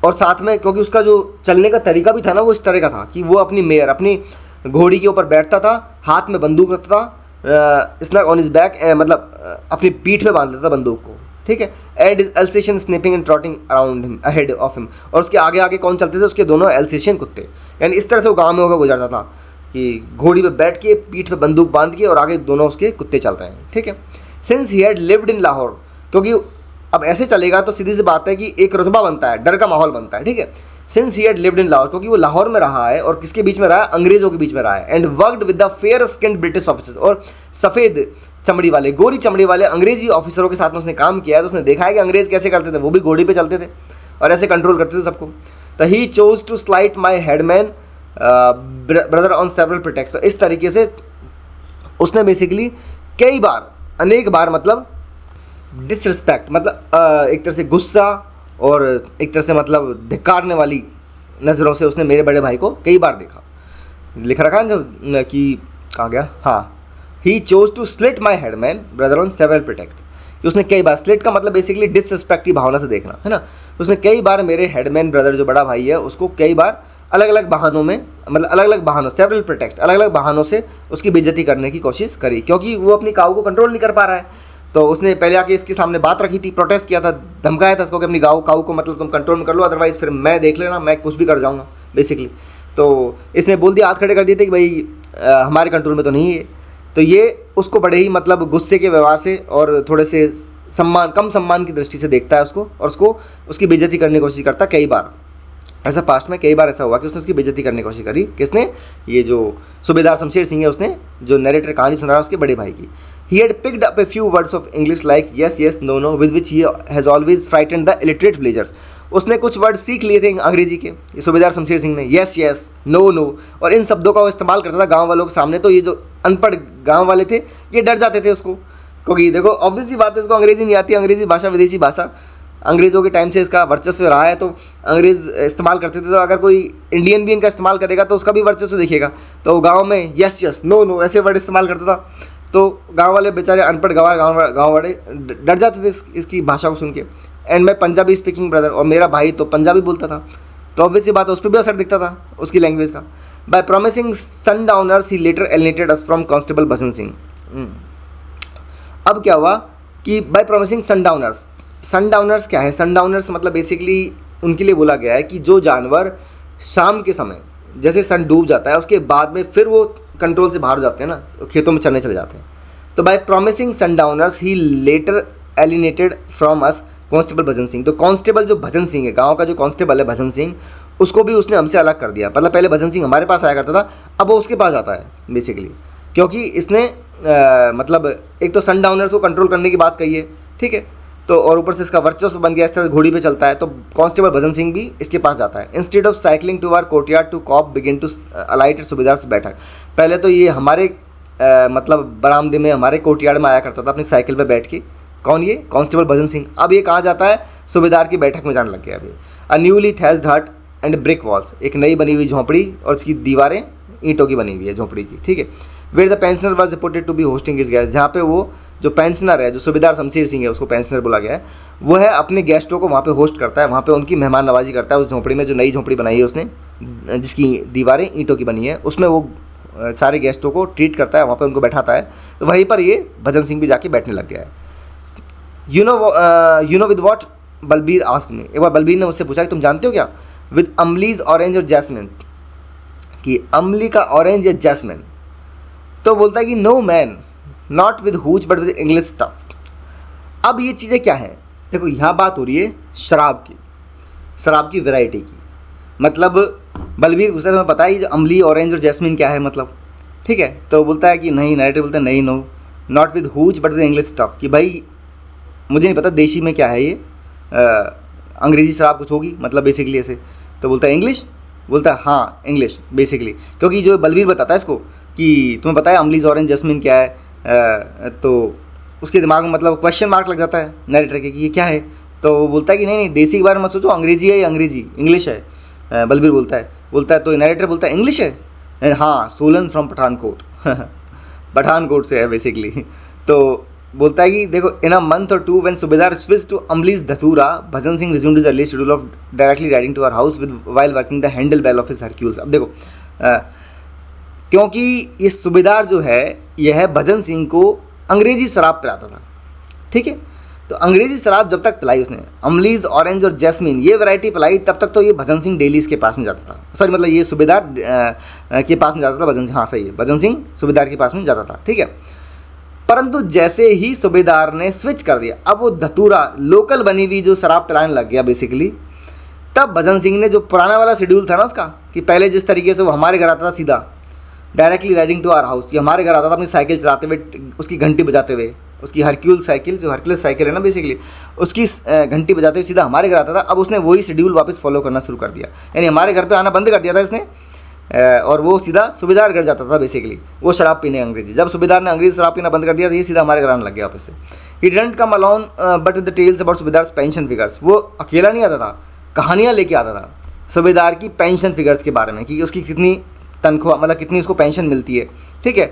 और साथ में क्योंकि उसका जो चलने का तरीका भी था ना वो इस तरह का था कि वो अपनी मेयर, अपनी घोड़ी के ऊपर बैठता था, हाथ में बंदूक रखता था, स्नग ऑन हिज बैक, मतलब अपनी पीठ पे बांध लेता था बंदूक को, ठीक है। And is Alsatian snipping and trotting around him ahead of him, और उसके आगे आगे कौन चलते थे, उसके दोनों एल्सेशियन कुत्ते, यानी इस तरह से वो गाँव में होकर गुजरता था कि घोड़ी पे बैठ के पीठ पे बंदूक बांध के और आगे दोनों उसके कुत्ते चल रहे हैं, ठीक है। Since he had lived in Lahore, क्योंकि अब ऐसे चलेगा तो सीधी सी बात है कि एक रुतबा बनता है, डर का माहौल बनता है, ठीक है। Since he had lived in Lahore, क्योंकि वो लाहौर में रहा है, और किसके बीच में रहा है, अंग्रेजों के बीच में रहा है। And worked with the fair skinned British officers, और सफ़ेद चमड़ी वाले, गोरी चमड़ी वाले अंग्रेजी ऑफिसरों के साथ में उसने काम किया है। तो उसने देखा है कि अंग्रेज कैसे करते थे, वो भी घोड़ी पे चलते थे और ऐसे कंट्रोल करते थे सबको। तो he chose to slight my headman brother on several pretexts, तो इस तरीके से उसने बेसिकली कई बार, अनेक बार, मतलब डिसरिस्पेक्ट, मतलब एक तरह से गुस्सा और एक तरह से मतलब धिक्कारने वाली नज़रों से उसने मेरे बड़े भाई को कई बार देखा। लिख रखा है जो कि कहाँ गया, हाँ, he chose to slight my headman brother on several pretexts, कि उसने कई बार, स्लिट का मतलब बेसिकली डिसरिस्पेक्ट की भावना से देखना, है ना। उसने कई बार मेरे हेडमैन ब्रदर जो बड़ा भाई है उसको कई बार अलग अलग बहानों में, मतलब अलग अलग बहानों, सेवरल प्रिटेक्ट, अलग अलग बहानों से उसकी बेइज्जती करने की कोशिश करी, क्योंकि वो अपनी काऊ को कंट्रोल नहीं कर पा रहा है। तो उसने पहले आके इसके सामने बात रखी थी, प्रोटेस्ट किया था, धमकाया था इसको कि अपनी काऊ को मतलब तुम कंट्रोल में कर लो, अदरवाइज़ फिर मैं देख लेना, मैं कुछ भी कर जाऊँगा बेसिकली। तो इसने बोल दिया, हाथ खड़े कर दिए थे कि भाई हमारे कंट्रोल में तो नहीं है। तो ये उसको बड़े ही मतलब गुस्से के व्यवहार से और थोड़े से कम सम्मान की दृष्टि से देखता है उसको, और उसकी बेइज्जती करने की कोशिश करता है कई बार। ऐसा पास्ट में कई बार ऐसा हुआ कि उसने उसकी बेइज्जती करने की कोशिश करी। किसने? ये जो सूबेदार शमशेर सिंह है, उसने जो नरेटर कहानी सुना रहा उसके बड़े भाई की। He had picked up a few words of English like yes, yes, no, no, with which he has always frightened the illiterate villagers. उसने कुछ वर्ड सीख लिए थे अंग्रेजी के, ये सूबेदार शमशेर सिंह ने, yes, yes, no, no, और इन शब्दों का वो इस्तेमाल करता था गांव वालों के सामने। तो ये जो अनपढ़ गांव वाले थे ये डर जाते थे उसको, क्योंकि देखो ऑब्वियसली बात है, इसको अंग्रेजी नहीं आती, अंग्रेजी भाषा विदेशी भाषा, अंग्रेज़ों के टाइम से इसका वर्चस्व रहा है, तो अंग्रेज़ इस्तेमाल करते थे। तो अगर कोई इंडियन भी इनका इस्तेमाल करेगा तो उसका भी वर्चस्व दिखेगा। तो गाँव में यस यस, नो नो ऐसे वर्ड इस्तेमाल करता था, तो गांव वाले बेचारे अनपढ़ गांव वाले डर जाते थे इसकी भाषा को सुन के। एंड मैं पंजाबी स्पीकिंग ब्रदर, और मेरा भाई तो पंजाबी बोलता था, तो ऑब्वियसली बात है उस पर भी असर दिखता था उसकी लैंग्वेज का। By promising sundowners he later alienated us from constable Bhajan Singh. अब क्या हुआ कि बाय प्रॉमिसिंग सनडाउनर्स क्या है? सनडाउनर्स मतलब बेसिकली उनके लिए बोला गया है कि जो जानवर शाम के समय जैसे सन डूब जाता है उसके बाद में फिर वो कंट्रोल से बाहर हो जाते हैं ना, खेतों में चलने चले जाते हैं। तो by promising sundowners he later alienated from us constable Bhajan Singh. तो कांस्टेबल जो भजन सिंह है, गांव का जो कांस्टेबल है भजन सिंह, उसको भी उसने हमसे अलग कर दिया। मतलब पहले भजन सिंह हमारे पास आया करता था, अब वो उसके पास आता है बेसिकली, क्योंकि इसने मतलब एक तो सनडाउनर्स को कंट्रोल करने की बात कही है, ठीक है, तो और ऊपर से इसका वर्चस्व बन गया, इस तरह घोड़ी पे चलता है। तो कांस्टेबल भजन सिंह भी इसके पास जाता है। Instead of cycling to our courtyard to cop begin to alight at Subedar बैठक। पहले तो ये हमारे मतलब बरामदे में हमारे कोर्टयार्ड में आया करता था अपनी साइकिल पे बैठ के। कौन? ये कांस्टेबल भजन सिंह। अब ये कहाँ जाता है? सूबेदार की बैठक में जाने लग गया अभी। अ न्यूली थैच्ड हट एंड ब्रिक वॉल्स, एक नई बनी हुई झोंपड़ी और उसकी दीवारें ईंटों की बनी हुई है झोंपड़ी की, ठीक है। Where the pensioner was reported to be hosting his guest, जहाँ पे वो जो पेंशनर है, जो सूबेदार शमशेर सिंह है, उसको पेंशनर बोला गया है, वो है अपने गेस्टों को वहाँ पे होस्ट करता है, वहाँ पे उनकी मेहमान नवाजी करता है उस झोंपड़ी में, जो नई झोंपड़ी बनाई है उसने, जिसकी दीवारें ईंटों की बनी है, उसमें वो सारे गेस्टों को ट्रीट करता है, वहाँ पे उनको बैठाता है। तो वहीं पर ये भजन सिंह भी जाके बैठने लग गया है। You know with what Balbir asked me, एक बार बलबीर ने मुझसे पूछा कि तुम जानते हो क्या? विद अमलीज ऑरेंज और जैस्मिन, कि अमली का ऑरेंज या जैस्मिन। तो बोलता है कि no man, not with hooch but with English stuff. अब ये चीज़ें क्या हैं? देखो यहाँ बात हो रही है शराब की, शराब की वैरायटी की। मतलब बलबीर पूछता है तुम्हें पता है ये जो अमली ऑरेंज और जैस्मिन क्या है मतलब, ठीक है। तो बोलता है कि नहीं, नरेटर बोलता है नहीं, no not with hooch but with English stuff, कि भाई मुझे नहीं पता देशी में क्या है ये, अंग्रेज़ी शराब कुछ होगी मतलब बेसिकली ऐसे। तो बोलता है इंग्लिश, बोलता है हाँ इंग्लिश बेसिकली, क्योंकि जो बलबीर बताता है इसको कि तुम्हें पता है अमलीज ऑरेंज जैस्मिन क्या है, तो उसके दिमाग में मतलब क्वेश्चन मार्क लग जाता है नरेटर के कि ये क्या है। तो वो बोलता है कि नहीं नहीं, देसी के बारे में मत सोचो, अंग्रेजी है, ये अंग्रेजी इंग्लिश है। बलबीर बोलता है तो नरेटर बोलता है इंग्लिश है, हाँ सोलन फ्रॉम पठानकोट पठानकोट से है बेसिकली। तो बोलता है कि देखो in a month or two when subedar switch to अमलीज dhatura, Bhajan Singh resumed his early schedule of directly riding to our house with while working the handle bell of his Hercules. अब देखो क्योंकि ये सूबेदार जो है यह है भजन सिंह को अंग्रेजी शराब पिलाता था, ठीक है। तो अंग्रेजी शराब जब तक पिलाई उसने, अमलीज ऑरेंज और जैस्मिन ये वैरायटी पिलाई, तब तक तो ये भजन सिंह डेली इसके पास में जाता था, सॉरी मतलब ये सूबेदार के पास में जाता था भजन सिंह, हाँ सही है, भजन सिंह सूबेदार के पास में जाता था, ठीक है। परंतु जैसे ही सूबेदार ने स्विच कर दिया, अब वो धतूरा लोकल बनी हुई जो शराब पिलाने लग गया बेसिकली, तब भजन सिंह ने जो पुराना वाला शेड्यूल था ना उसका, कि पहले जिस तरीके से वो हमारे घर आता था सीधा directly riding to our house, ये हमारे घर आता था अपनी साइकिल चलाते हुए, उसकी घंटी बजाते हुए, उसकी हरक्यूल साइकिल जो हरक्यूलस साइकिल है ना बेसिकली, उसकी घंटी बजाते हुए सीधा हमारे घर आता था। अब उसने वही शेड्यूल वापस फॉलो करना शुरू कर दिया, यानी हमारे घर पे आना बंद कर दिया था इसने, और वो सीधा सूबेदार घर जाता था बेसिकली, वो शराब पीने अंग्रेजी। जब सूबेदार ने अंग्रेजी शराब पीना बंद कर दिया तो ये सीधा हमारे घर आने लग गया वापस से। He didn't come alone but with the tales about subedar's pension figures, वो अकेला नहीं आता था, कहानियाँ लेके आता था सूबेदार की पेंशन फिगर्स के बारे में, कि उसकी कितनी तनख्वाह मतलब कितनी उसको पेंशन मिलती है, ठीक है,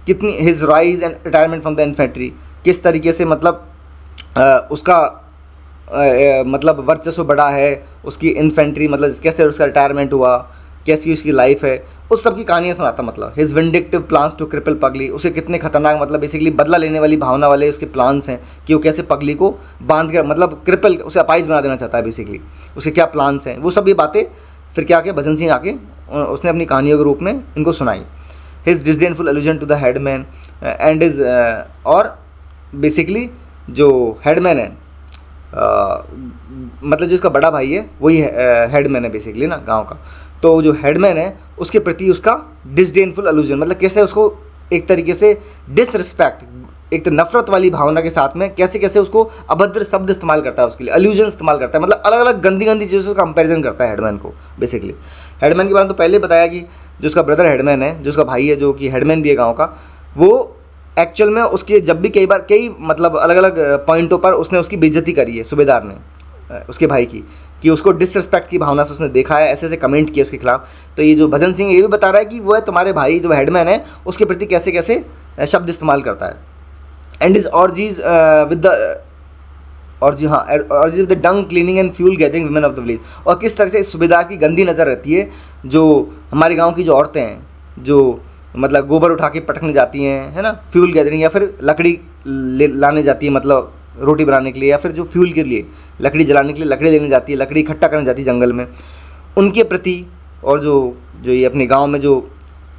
कितनी his rise and retirement from the infantry, किस तरीके से मतलब उसका मतलब वर्चस्व बढ़ा है, उसकी इन्फेंट्री मतलब कैसे उसका रिटायरमेंट हुआ, कैसी उसकी लाइफ है, उस सब की कहानियाँ सुनाता। मतलब his vindictive plans to cripple Pagli, उसे कितने खतरनाक मतलब बेसिकली बदला लेने वाली भावना वाले उसके प्लान्स हैं, कि वो कैसे पगली को बांध कर मतलब क्रिपल उसे अपाइज बना देना चाहता है बेसिकली, उसे क्या प्लान्स हैं, वो सब ये बातें फिर क्या आके भजन सिंह आके उसने अपनी कहानियों के रूप में इनको सुनाई। His disdainful allusion to the headman and his, और बेसिकली जो हेडमैन है मतलब जिसका बड़ा भाई है वही हेडमैन है बेसिकली ना गांव का, तो जो हेडमैन है उसके प्रति उसका डिसडेनफुल एल्यूजन मतलब कैसे उसको एक तरीके से डिसरिस्पेक्ट, एक तो नफरत वाली भावना के साथ में कैसे कैसे उसको अभद्र शब्द इस्तेमाल करता है, उसके लिए एल्यूजन इस्तेमाल करता है, मतलब अलग अलग गंदी गंदी चीज़ों से कंपैरिजन करता है हेडमैन को बेसिकली। हेडमैन के बारे में तो पहले बताया कि जो उसका ब्रदर हेडमैन है, जो उसका भाई है, जो कि हेडमैन भी है गाँव का, वो एक्चुअल में उसके जब भी कई मतलब अलग अलग पॉइंटों पर उसने उसकी बेइज्जती करी है सूबेदार ने उसके भाई की, कि उसको डिसरिस्पेक्ट की भावना से उसने देखा है, ऐसे ऐसे कमेंट किए उसके खिलाफ। तो ये जो भजन सिंह ये भी बता रहा है कि वो है तुम्हारे भाई जो हेडमैन है उसके प्रति कैसे कैसे शब्द इस्तेमाल करता है। And his orgies with the orgy with the dung cleaning and fuel gathering women of the village, और किस तरह से इस सूबेदार की गंदी नज़र रहती है जो हमारे गाँव की जो औरतें हैं जो मतलब गोबर उठा के पटकने जाती हैं, है ना, फ्यूल गैदरिंग या फिर लकड़ी लाने जाती है मतलब रोटी बनाने के लिए, या फिर जो फ्यूल के लिए लकड़ी जलाने के लिए लकड़ी लेने जाती है, लकड़ी इकट्ठा करने जाती है जंगल में, उनके प्रति, और जो ये अपने गांव में जो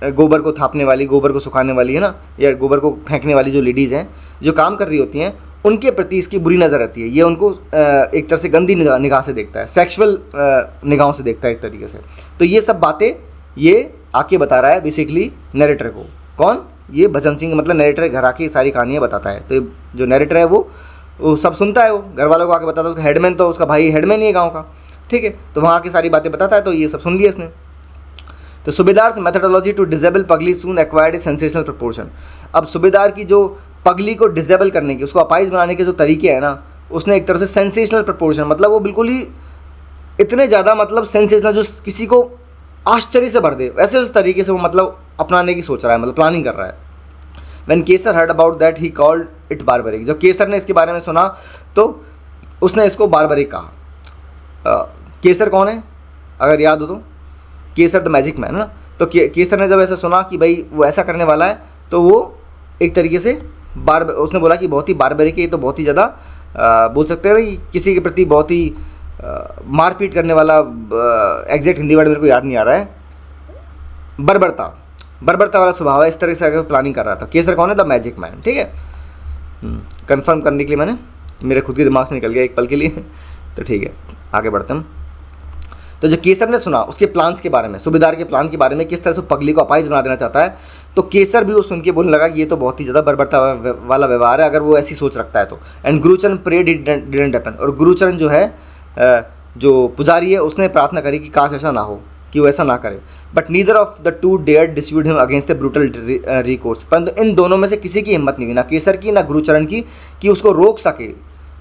गोबर को थापने वाली, गोबर को सुखाने वाली है ना, या गोबर को फेंकने वाली जो लेडीज़ हैं जो काम कर रही होती हैं, उनके प्रति इसकी बुरी नज़र रहती है। ये उनको एक तरह से गंदी निगाह से देखता है, सेक्सुअल निगाहों से देखता है एक तरीके से। तो ये सब बातें ये आके बता रहा है बेसिकली नरेटर को। कौन? ये भजन सिंह, मतलब नरेटर घर आके सारी कहानियाँ बताता है। तो जो नरेटर है वो सब सुनता है, वो घर वालों को आके बताता है। उसका हेडमैन तो उसका भाई हेडमैन ही है गाँव का, ठीक है, तो वहाँ आके सारी बातें बताता है। तो ये सब सुन लिया इसने। तो सूबेदार मेथडोलॉजी टू डिसेबल पगली सून एक्वायर्ड ए सेंसेशनल प्रपोर्शन। अब सूबेदार की जो पगली को डिसेबल करने की, उसको अपाइज बनाने के जो तरीके हैं ना, उसने एक तरह से सेंसेशनल प्रपोर्शन, मतलब वो बिल्कुल ही इतने ज़्यादा मतलब सेंसेशनल, जो किसी को आश्चर्य से भर दे, वैसे उस तरीके से वो मतलब अपनाने की सोच रहा है, मतलब प्लानिंग कर रहा है। When Kesar heard about that he called it barbaric। जब केसर ने इसके बारे में सुना तो उसने इसको बारबरिक कहा। केसर कौन है अगर याद हो तो? केसर द मैजिक मैन है ना। तो केसर ने जब ऐसा सुना कि भाई वो ऐसा करने वाला है, तो वो एक तरीके से उसने बोला कि बहुत ही बारबरिक है, ये तो बहुत ही ज़्यादा बोल सकते हैं ना कि किसी के प्रति बहुत ही मारपीट करने वाला, एग्जैक्ट हिंदी वर्ड मेरे को याद नहीं आ रहा है, बर्बरता वाला स्वभाव है, इस तरह से अगर प्लानिंग कर रहा था। केसर कौन है? The magic man. ठीक है, कंफर्म करने के लिए मैंने, मेरे खुद के दिमाग से निकल गया एक पल के लिए तो ठीक है, आगे बढ़ते हैं। तो जब केसर ने सुना उसके प्लान्स के बारे में, सूबेदार के प्लान के बारे में, किस तरह से पगली को अपाइज बना देना चाहता है, तो केसर भी वो सुन के बोलने लगा कि ये तो बहुत ही ज़्यादा बर्बरता वाला व्यवहार है, अगर वो ऐसी सोच रखता है तो। And Gurcharan pray didn't happen. और गुरुचरण जो है, जो पुजारी है, उसने प्रार्थना करी कि काश ऐसा ना हो, कि वो ऐसा ना करे। But neither of the two dare dispute him against the brutal recourse. परंतु इन दोनों में से किसी की हिम्मत नहीं हुई, ना केसर की ना गुरुचरण की, कि उसको रोक सके,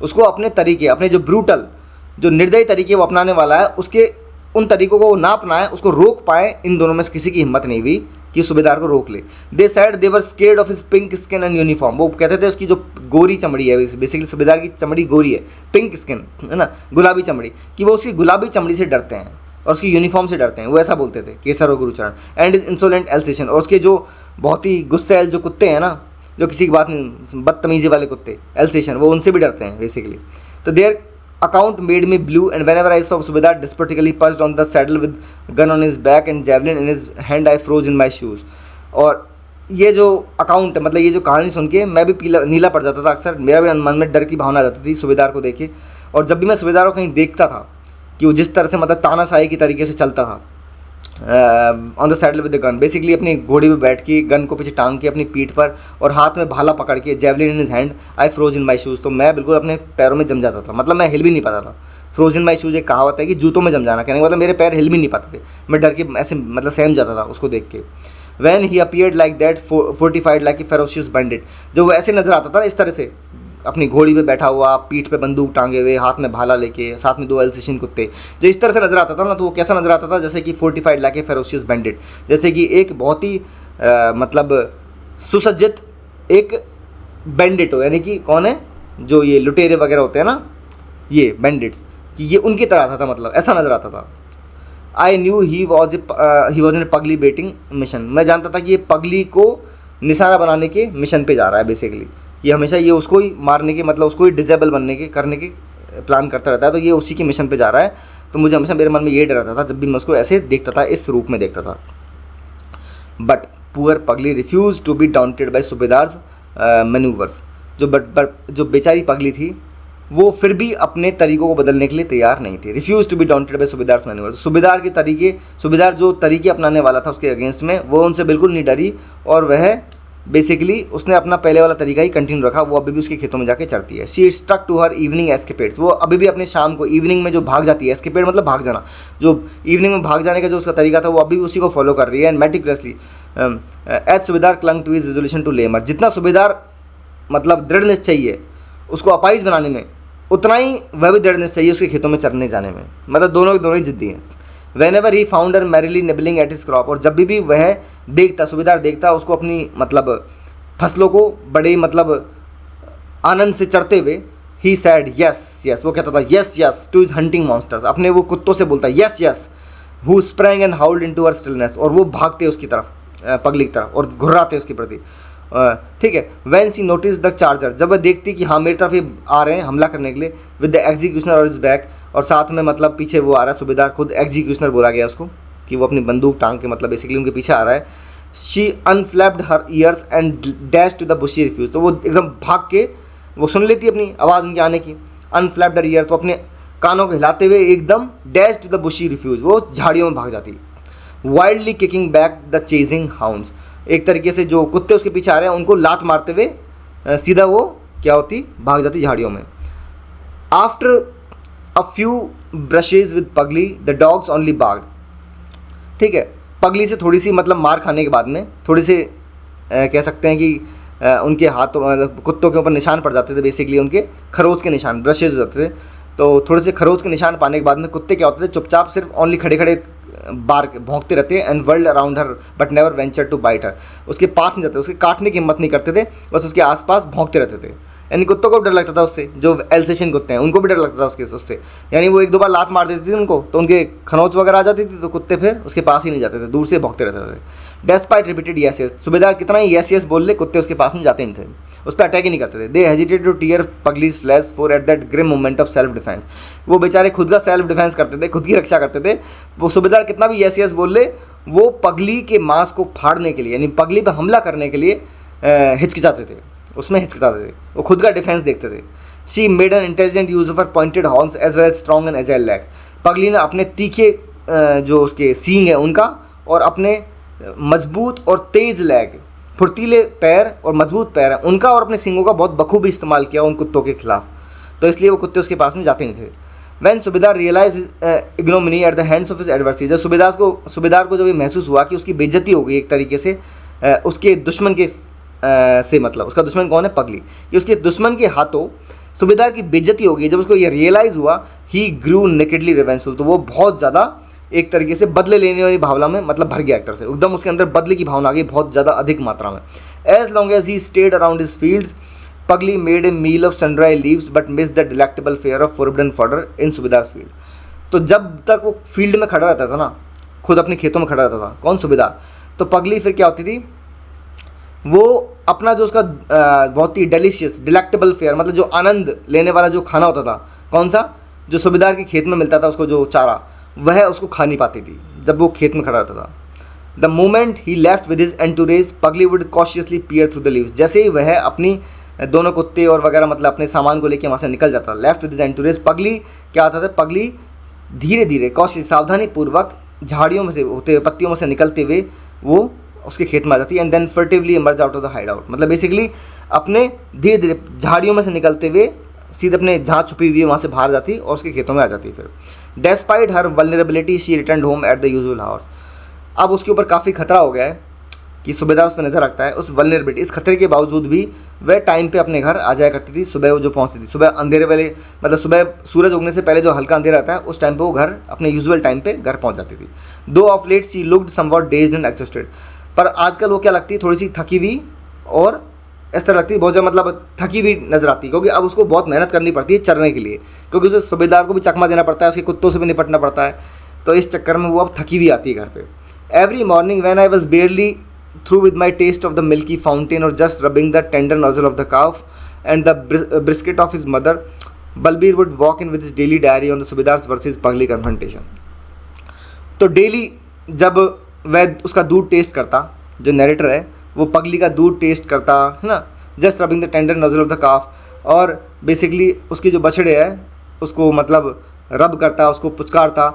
उसको अपने तरीके, अपने जो ब्रूटल, जो निर्दयी तरीके वो अपनाने वाला है, उसके उन तरीकों को वो ना अपनाए, उसको रोक पाए। इन दोनों में से किसी की हिम्मत नहीं हुई कि सूबेदार को रोक ले। They said they were scared of his pink skin and uniform. वो कहते थे उसकी जो गोरी चमड़ी है, बेसिकली सूबेदार की चमड़ी गोरी है, पिंक स्किन है ना, गुलाबी चमड़ी, कि वो उसकी गुलाबी चमड़ी से डरते हैं और उसकी यूनिफॉर्म से डरते हैं, वो ऐसा बोलते थे केसर और Gurcharan. And his insolent Alsatian. और उसके जो बहुत ही गुस्सैल जो कुत्ते हैं ना, जो किसी की बात नहीं, बदतमीजी वाले कुत्ते, एल्सेशन, वो उनसे भी डरते हैं बेसिकली। तो there account made me blue, and whenever I saw Subedar desperately perched on the saddle with gun on his back and javelin in his hand, I froze in my shoes। और ये जो account है, मतलब ये जो कहानी सुन के मैं भी नीला पड़ जाता था अक्सर, मेरा भी मन में डर की भावना आ जाती थी सूबेदार को देख के। और जब भी मैं सूबेदार को कहीं देखता था कि वो जिस तरह से मतलब तानाशाही की तरीके से चलता था, on the saddle with the gun, basically अपनी घोड़ी पे बैठ के, गन को पीछे टांग के अपनी पीठ पर, और हाथ में भाला पकड़ के, javelin in his hand, I froze in my shoes. तो मैं बिल्कुल अपने पैरों में जम जाता था, मतलब मैं हिल भी नहीं पाता था। फ्रोज इन माई शूज़ एक कहावत है कि जूतों में जम जाना, कहने का मतलब मेरे पैर हिल भी नहीं पाते थे, मैं डर के ऐसे मतलब सहम जाता था उसको देख के। When he appeared like that fortified like a ferocious bandit. जब वो ऐसे नजर आता था ना, इस तरह से अपनी घोड़ी पे बैठा हुआ, पीठ पे बंदूक टांगे हुए, हाथ में भाला लेके, साथ में 2 एल्सेशियन कुत्ते, जो इस तरह से नजर आता था ना, तो वो कैसा नजर आता था? जैसे कि fortified like a ferocious bandit, जैसे कि एक बहुत ही मतलब सुसज्जित एक बैंडिट हो, यानी कि कौन है, जो ये लुटेरे वगैरह होते हैं ना, ये बैंडिट्स, कि ये उनकी तरह था, मतलब ऐसा नजर आता था। I knew he was in पगली बेटिंग मिशन। मैं जानता था कि ये पगली को निशाना बनाने के मिशन पे जा रहा है बेसिकली, कि हमेशा ये उसको ही मारने के, मतलब उसको ही डिसेबल करने के प्लान करता रहता है, तो ये उसी के मिशन पे जा रहा है। तो मुझे हमेशा मेरे मन में ये डर रहता था जब भी मैं उसको ऐसे देखता था, इस रूप में देखता था। But poor Pagli refuse to be daunted by subedar's manoeuvres. जो बेचारी पगली थी, वो फिर भी अपने तरीकों को बदलने के लिए तैयार नहीं थी। Refuse to be daunted by subedar's manoeuvres. Subedar जो तरीके अपनाने वाला था उसके अगेंस्ट में, वो उनसे बिल्कुल नहीं डरी, और वह बेसिकली उसने अपना पहले वाला तरीका ही कंटिन्यू रखा। वो अभी भी उसके खेतों में जाके चढ़ती है। She stuck to her evening escapades. वो अभी भी अपने शाम को, इवनिंग में जो भाग जाती है, एस्केपेड मतलब भाग जाना, जो इवनिंग में भाग जाने का जो उसका तरीका था, वो अभी भी उसी को फॉलो कर रही है। And meticulously as Subedar clung to his resolution to lame her. जितना सूबेदार मतलब दृढ़ निश्चयी है उसको अपाइज बनाने में, उतना ही वह भी दृढ़ निश्चयी है उसके खेतों में चरने जाने में। मतलब दोनों ही जिद्दी हैं। Whenever he found her merrily nibbling at his crop। और जब भी वह देखता, सूबेदार देखता उसको अपनी मतलब फसलों को बड़े मतलब आनंद से चढ़ते हुए, he said yes yes, वो कहता था yes yes to his hunting monsters। अपने वो कुत्तों से बोलता yes yes, who sprang and howled into her stillness। और वो भागते उसकी तरफ, पगली की तरफ, और घुर्राते उसके प्रति। ठीक है। Van C notice the charger. जब वह देखती कि हाँ मेरी तरफ ये आ रहे हैं हमला करने के लिए, विद द एग्जीक्यूशनर और इज बैक, और साथ में मतलब पीछे वो आ रहा है, सूबेदार खुद एग्जीक्यूशनर बोला गया उसको, कि वो अपनी बंदूक टांग के मतलब बेसिकली उनके पीछे आ रहा है। She unflapped her ears and dash to the bushy refuge. तो वो एकदम भाग के वो सुन लेती अपनी आवाज़ उनके आने की। अनफ्लैप्ड हर ईयर, तो अपने कानों को हिलाते हुए एकदम dash to the bushy refuge, वो झाड़ियों में भाग जाती। Wildly kicking back the chasing hounds. एक तरीके से जो कुत्ते उसके पीछे आ रहे हैं उनको लात मारते हुए सीधा वो क्या होती, भाग जाती झाड़ियों में। After a few brushes with पगली द डॉग्स ओनली बार्ड। ठीक है। पगली से थोड़ी सी मतलब मार खाने के बाद में थोड़े से कह सकते हैं कि उनके हाथों कुत्तों के ऊपर निशान पड़ जाते थे, बेसिकली उनके खरोच के निशान, ब्रशेज हो जाते थे। तो थोड़े से खरोच के निशान पाने के बाद में कुत्ते क्या होते थे, चुपचाप सिर्फ ओनली खड़े खड़े बार भौंकते रहते and whirled around her but never venture to bite her. उसके पास नहीं जाते, उसके काटने की हिम्मत नहीं करते थे, बस उसके आसपास भौंकते रहते थे। यानी कुत्तों को भी डर लगता था उससे, जो एल्सेशियन कुत्ते हैं उनको भी डर लगता था उससे। यानी वो एक दो बार लात मार देती थी उनको तो उनके खरोंच वगैरह आ जाती थी, तो कुत्ते फिर उसके पास ही नहीं जाते थे, दूर से भौंकते रहते थे। डेस्पाइट रिपीटेड यस यस, सूबेदार कितना ही यस यस बोल ले, कुत्ते उसके पास में जाते नहीं थे, उस पर अटैक ही नहीं करते थे। They hesitated to tear Pagli's flesh for at that grim moment of self defence. वो बेचारे खुद का सेल्फ डिफेंस करते थे, खुद की रक्षा करते थे। वो सूबेदार कितना भी यस यस बोल ले, वो पगली के मांस को फाड़ने के लिए, यानी पगली पर हमला करने के लिए हिचकिचाते थे, उसमें हिचकिचाते थे, वो खुद का डिफेंस देखते थे। She made an intelligent use of her pointed horns as well as strong and agile legs. Pagli ने अपने तीखे जो उसके सींग है उनका और अपने मजबूत और तेज़ लेग, फुर्तीले पैर और मजबूत पैर हैं उनका, और अपने सींगों का बहुत बखूबी इस्तेमाल किया उन कुत्तों के खिलाफ, तो इसलिए वो कुत्ते उसके पास में जाते नहीं थे। When Subedar realise ignominy at the hands of his adversary, जब सूबेदार को जब ये महसूस हुआ कि उसकी बेइज्जती हो गई एक तरीके से उसके दुश्मन के से, मतलब उसका दुश्मन कौन है, पगली, कि उसके दुश्मन के हाथों सूबेदार की बेइज्जती हो गई, जब उसको ये रियलाइज़ हुआ, ही ग्रू नेकेडली रिवेंजफुल, तो वो बहुत ज़्यादा एक तरीके से बदले लेने वाली भावना में मतलब भर गया एक्टर से, एकदम उसके अंदर बदले की भावना आ गई बहुत ज़्यादा अधिक मात्रा में। As long as he stayed around his fields Pagli made a meal of sundry leaves but miss the delectable fare of forbidden fodder in subedar's field. तो जब तक वो फील्ड में खड़ा रहता था ना, खुद अपने खेतों में खड़ा रहता था, कौन, सूबेदार, तो पगली फिर क्या होती थी, वो अपना जो उसका बहुत ही डेलिशियस डिलेक्टेबल फेयर, मतलब जो आनंद लेने वाला जो खाना होता था, कौन सा, जो सूबेदार के खेत में मिलता था उसको जो चारा, वह उसको खा नहीं पाती थी जब वो खेत में खड़ा रहता था। The moment he left with his entourage Pagli would cautiously peer through the leaves, जैसे ही वह अपनी दोनों कुत्ते और वगैरह मतलब अपने सामान को लेकर वहाँ से निकल जाता, लेफ्ट विद हिज एंटूरेज, पगली क्या होता था, पगली धीरे धीरे कॉशियस सावधानी पूर्वक झाड़ियों में से होते हुए, पत्तियों में से निकलते हुए वो उसके खेत में आ जाती है। And then furtively emerge out of the hide out, मतलब बेसिकली अपने धीरे धीरे झाड़ियों में से निकलते हुए सीधे अपने जहाँ छुपी हुई है वहाँ से बाहर जाती और उसके खेतों में आ जाती। फिर despite her vulnerability she return home at the usual hours. अब उसके ऊपर काफ़ी खतरा हो गया है कि सूबेदार उस पर नज़र रखता है, उस वल्नरेबिलिटी, इस खतरे के बावजूद भी वह टाइम पे अपने घर आ जाया करती थी। सुबह वो जो पहुँचती थी, सुबह अंधेरे वाले मतलब सुबह सूरज उगने से पहले जो हल्का अंधेरा रहता है उस टाइम पे वो घर अपने यूजुअल टाइम पे घर पहुँच जाती थी। Though of late she looked somewhat dazed and exhausted, पर आजकल वो क्या लगती है, थोड़ी सी थकी हुई और इस तरह लगती है, बहुत ज़्यादा मतलब थकी हुई नजर आती है, क्योंकि अब उसको बहुत मेहनत करनी पड़ती है चरने के लिए, क्योंकि उसे सूबेदार को भी चकमा देना पड़ता है, उसके कुत्तों से भी निपटना पड़ता है, तो इस चक्कर में वो अब थकी हुई आती है घर पे। Every morning when I was barely through with my taste of the milky fountain और just rubbing the tender nozzle of the calf and the brisket of his mother, Balbir would walk in with his daily diary on the subedar's versus Pagli confrontation. तो daily जब वह उसका दूध test करता, जो narrator है वो पगली का दूध टेस्ट करता है ना, just rubbing the tender nozzle of the काफ, और बेसिकली उसके जो बछड़े हैं उसको मतलब रब करता, उसको पुचकारता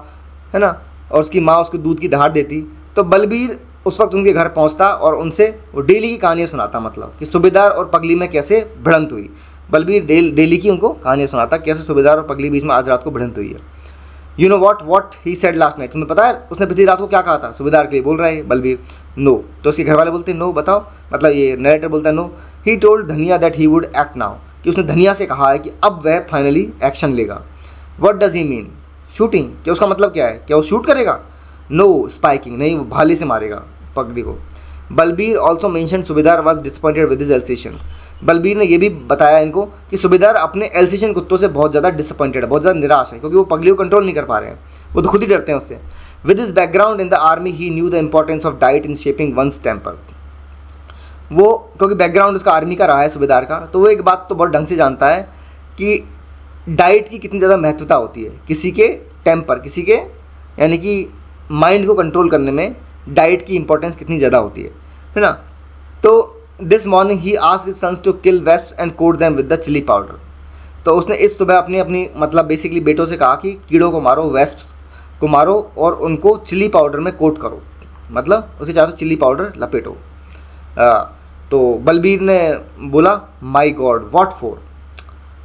है ना, और उसकी माँ उसको दूध की धार देती। तो बलबीर उस वक्त उनके घर पहुंचता और उनसे वो डेली की कहानियाँ सुनाता, मतलब कि सूबेदार और पगली में कैसे भिड़ंत हुई। बलबीर डेली की उनको कहानियाँ सुनाता कैसे सूबेदार और पगली बीच में आज रात को भिड़ंत हुई है। You know what he said last night, तुम्हें पता है उसने पिछली रात को क्या कहा था, सूबेदार के लिए बोल रहा है बलबीर। नो, तो उसके घर वाले बोलते हैं नो, बताओ, मतलब ये नरेटर बोलता है नो। ही टोल्ड धनिया that he would act now, कि उसने धनिया से कहा है कि अब वह फाइनली एक्शन लेगा। What does he mean, shooting, क्या उसका मतलब क्या है, क्या वो शूट करेगा? नो, स्पाइकिंग, नहीं, वो भाले से मारेगा पगली को। बलबीर ऑल्सो मेंशन सूबेदार was disappointed with his Alsatian, Balbir ने यह भी बताया इनको कि सूबेदार अपने एल्सेशियन कुत्तों से बहुत ज़्यादा डिसअपॉइंटेड है, बहुत ज़्यादा निराश है, क्योंकि वो पगली को कंट्रोल नहीं कर पा रहे हैं, वो तो खुद ही डरते हैं उससे। With his background in the army he knew the importance of diet in shaping one's temper, वो क्योंकि बैकग्राउंड उसका आर्मी का रहा है सूबेदार का, तो वो एक बात तो बहुत ढंग से जानता है कि डाइट की कितनी ज़्यादा महत्वता होती है किसी के टेम्पर, किसी के यानी कि माइंड को कंट्रोल करने में डाइट की इंपॉर्टेंस कितनी ज़्यादा होती है ना। तो this morning he asked his sons to kill wasps and coat them with the chilli powder, तो उसने इस सुबह अपनी मतलब बेसिकली बेटों से कहा कि कीड़ों को मारो, वेस्प्स को मारो और उनको चिली पाउडर में कोट करो, मतलब उसके चारों चिली पाउडर लपेटो। तो बलबीर ने बोला माई गॉड व्हाट फॉर,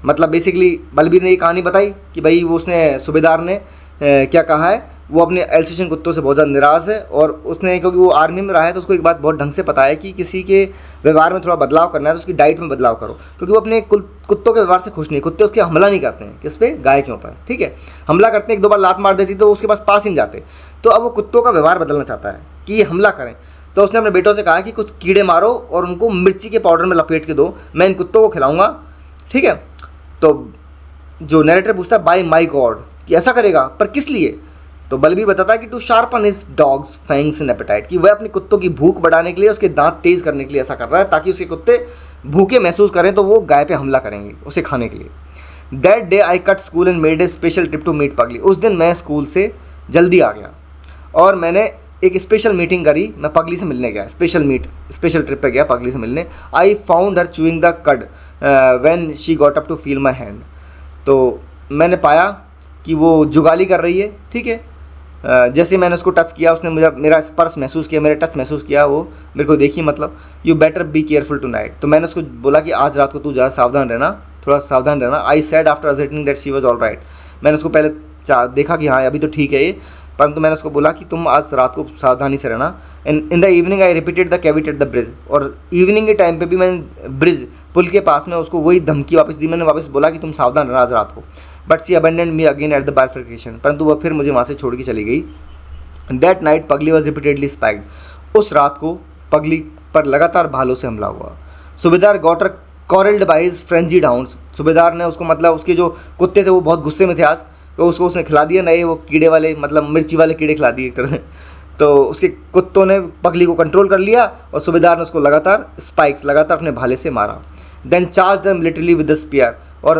मतलब बेसिकली बलबीर ने ये कहानी बताई कि भाई वो उसने सूबेदार ने क्या कहा है वो अपने एल्सेशियन कुत्तों से बहुत ज़्यादा निराश है, और उसने, क्योंकि वो आर्मी में रहा है, तो उसको एक बात बहुत ढंग से पता है कि किसी के व्यवहार में थोड़ा बदलाव करना है तो उसकी डाइट में बदलाव करो, क्योंकि वो अपने कुत्तों के व्यवहार से खुश नहीं। कुत्ते उसके हमला नहीं करते हैं, किस पे? गाय के ऊपर, ठीक है। हमला करते हैं, 1-2 बार लात मार देती तो उसके पास ही नहीं जाते। तो अब वो कुत्तों का व्यवहार बदलना चाहता है कि ये हमला करें। तो उसने अपने बेटों से कहा कि कुछ कीड़े मारो और उनको मिर्ची के पाउडर में लपेट के दो, मैं इन कुत्तों को खिलाऊंगा, ठीक है। तो जो नरेटर पूछता है बाय माई गॉड, कि ऐसा करेगा, पर किस लिए? तो बलबीर बताता है कि to sharpen his dog's fangs in appetite, कि वह अपने कुत्तों की भूख बढ़ाने के लिए, उसके दांत तेज करने के लिए ऐसा कर रहा है, ताकि उसके कुत्ते भूखे महसूस करें तो वो गाय पे हमला करेंगे उसे खाने के लिए। That day I cut school and made a special trip to meet Pagli. उस दिन मैं स्कूल से जल्दी आ गया और मैंने एक स्पेशल मीटिंग करी, मैं पगली से मिलने गया, स्पेशल ट्रिप पे गया पगली से मिलने। I found her chewing the cud when she got up to feel my hand. तो मैंने पाया कि वो जुगाली कर रही है, ठीक है। जैसे मैंने उसको टच किया, उसने मुझे मेरा स्पर्श महसूस किया, मेरा टच महसूस किया, वो मेरे को देखी, मतलब you better be careful tonight. तो मैंने उसको बोला कि आज रात को तू ज़्यादा सावधान रहना, थोड़ा सावधान रहना। I said after ascertaining that she was all right. मैंने उसको पहले देखा कि हाँ अभी तो ठीक है ये, परंतु मैंने उसको बोला कि तुम आज रात को सावधानी से रहना। In the evening I repeated the caveat at the bridge. और इवनिंग के टाइम पे भी मैंने ब्रिज पुल के पास में उसको वही धमकी वापस दी, मैंने वापस बोला कि तुम सावधान रहना आज रात को। But she abandoned me again at the bifurcation, परंतु वह फिर मुझे वहाँ से छोड़ के चली गई। दैट नाइट पगली वॉज रिपीटेडली स्पाइक्ड। उस रात को पगली पर लगातार भालों से हमला हुआ। सूबेदार गॉटर कॉरल्ड बाय हिज फ्रेंजीड हाउंड्स। सूबेदार ने उसको, मतलब उसके जो कुत्ते थे वो बहुत गुस्से में थे आज, तो उसको उसने खिला दिया नए वो कीड़े वाले, मतलब मिर्ची वाले कीड़े खिला दिए एक तरह से। तो उसके कुत्तों ने पगली को कंट्रोल कर लिया और सूबेदार ने उसको लगातार अपने भाले से मारा। Then charge them literally with the spear. और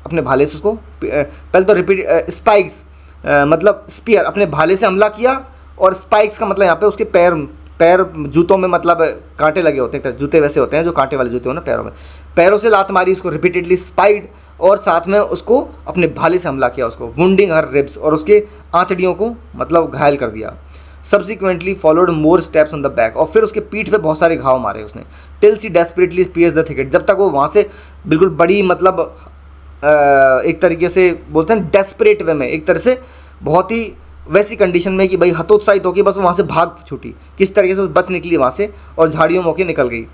अपने भाले से उसको पहले तो रिपीट स्पाइक्स मतलब स्पीयर, अपने भाले से हमला किया, और स्पाइक्स का मतलब यहाँ पे उसके पैर जूतों में, मतलब कांटे लगे होते हैं, जूते वैसे होते हैं जो कांटे वाले जूते हो ना पैरों में, पैरों से लात मारी उसको, रिपीटेडली स्पाइड, और साथ में उसको अपने भाले से हमला किया उसको, वुंडिंग हर रिब्स, और उसके आंतड़ियों को मतलब घायल कर दिया। Subsequently followed more steps on the back. और फिर उसके पीठ पे बहुत सारे घाव मारे उसने। Till she desperately pierce the thicket. जब तक वो वहाँ से बिल्कुल बड़ी, मतलब एक तरीके से बोलते हैं डेस्परेट वे में, एक तरह से बहुत ही वैसी कंडीशन में कि भाई हतोत्साहित होकर बस वहाँ से भाग छूटी, किस तरीके से बच निकली वहाँ से और झाड़ियों मौके निकल गई।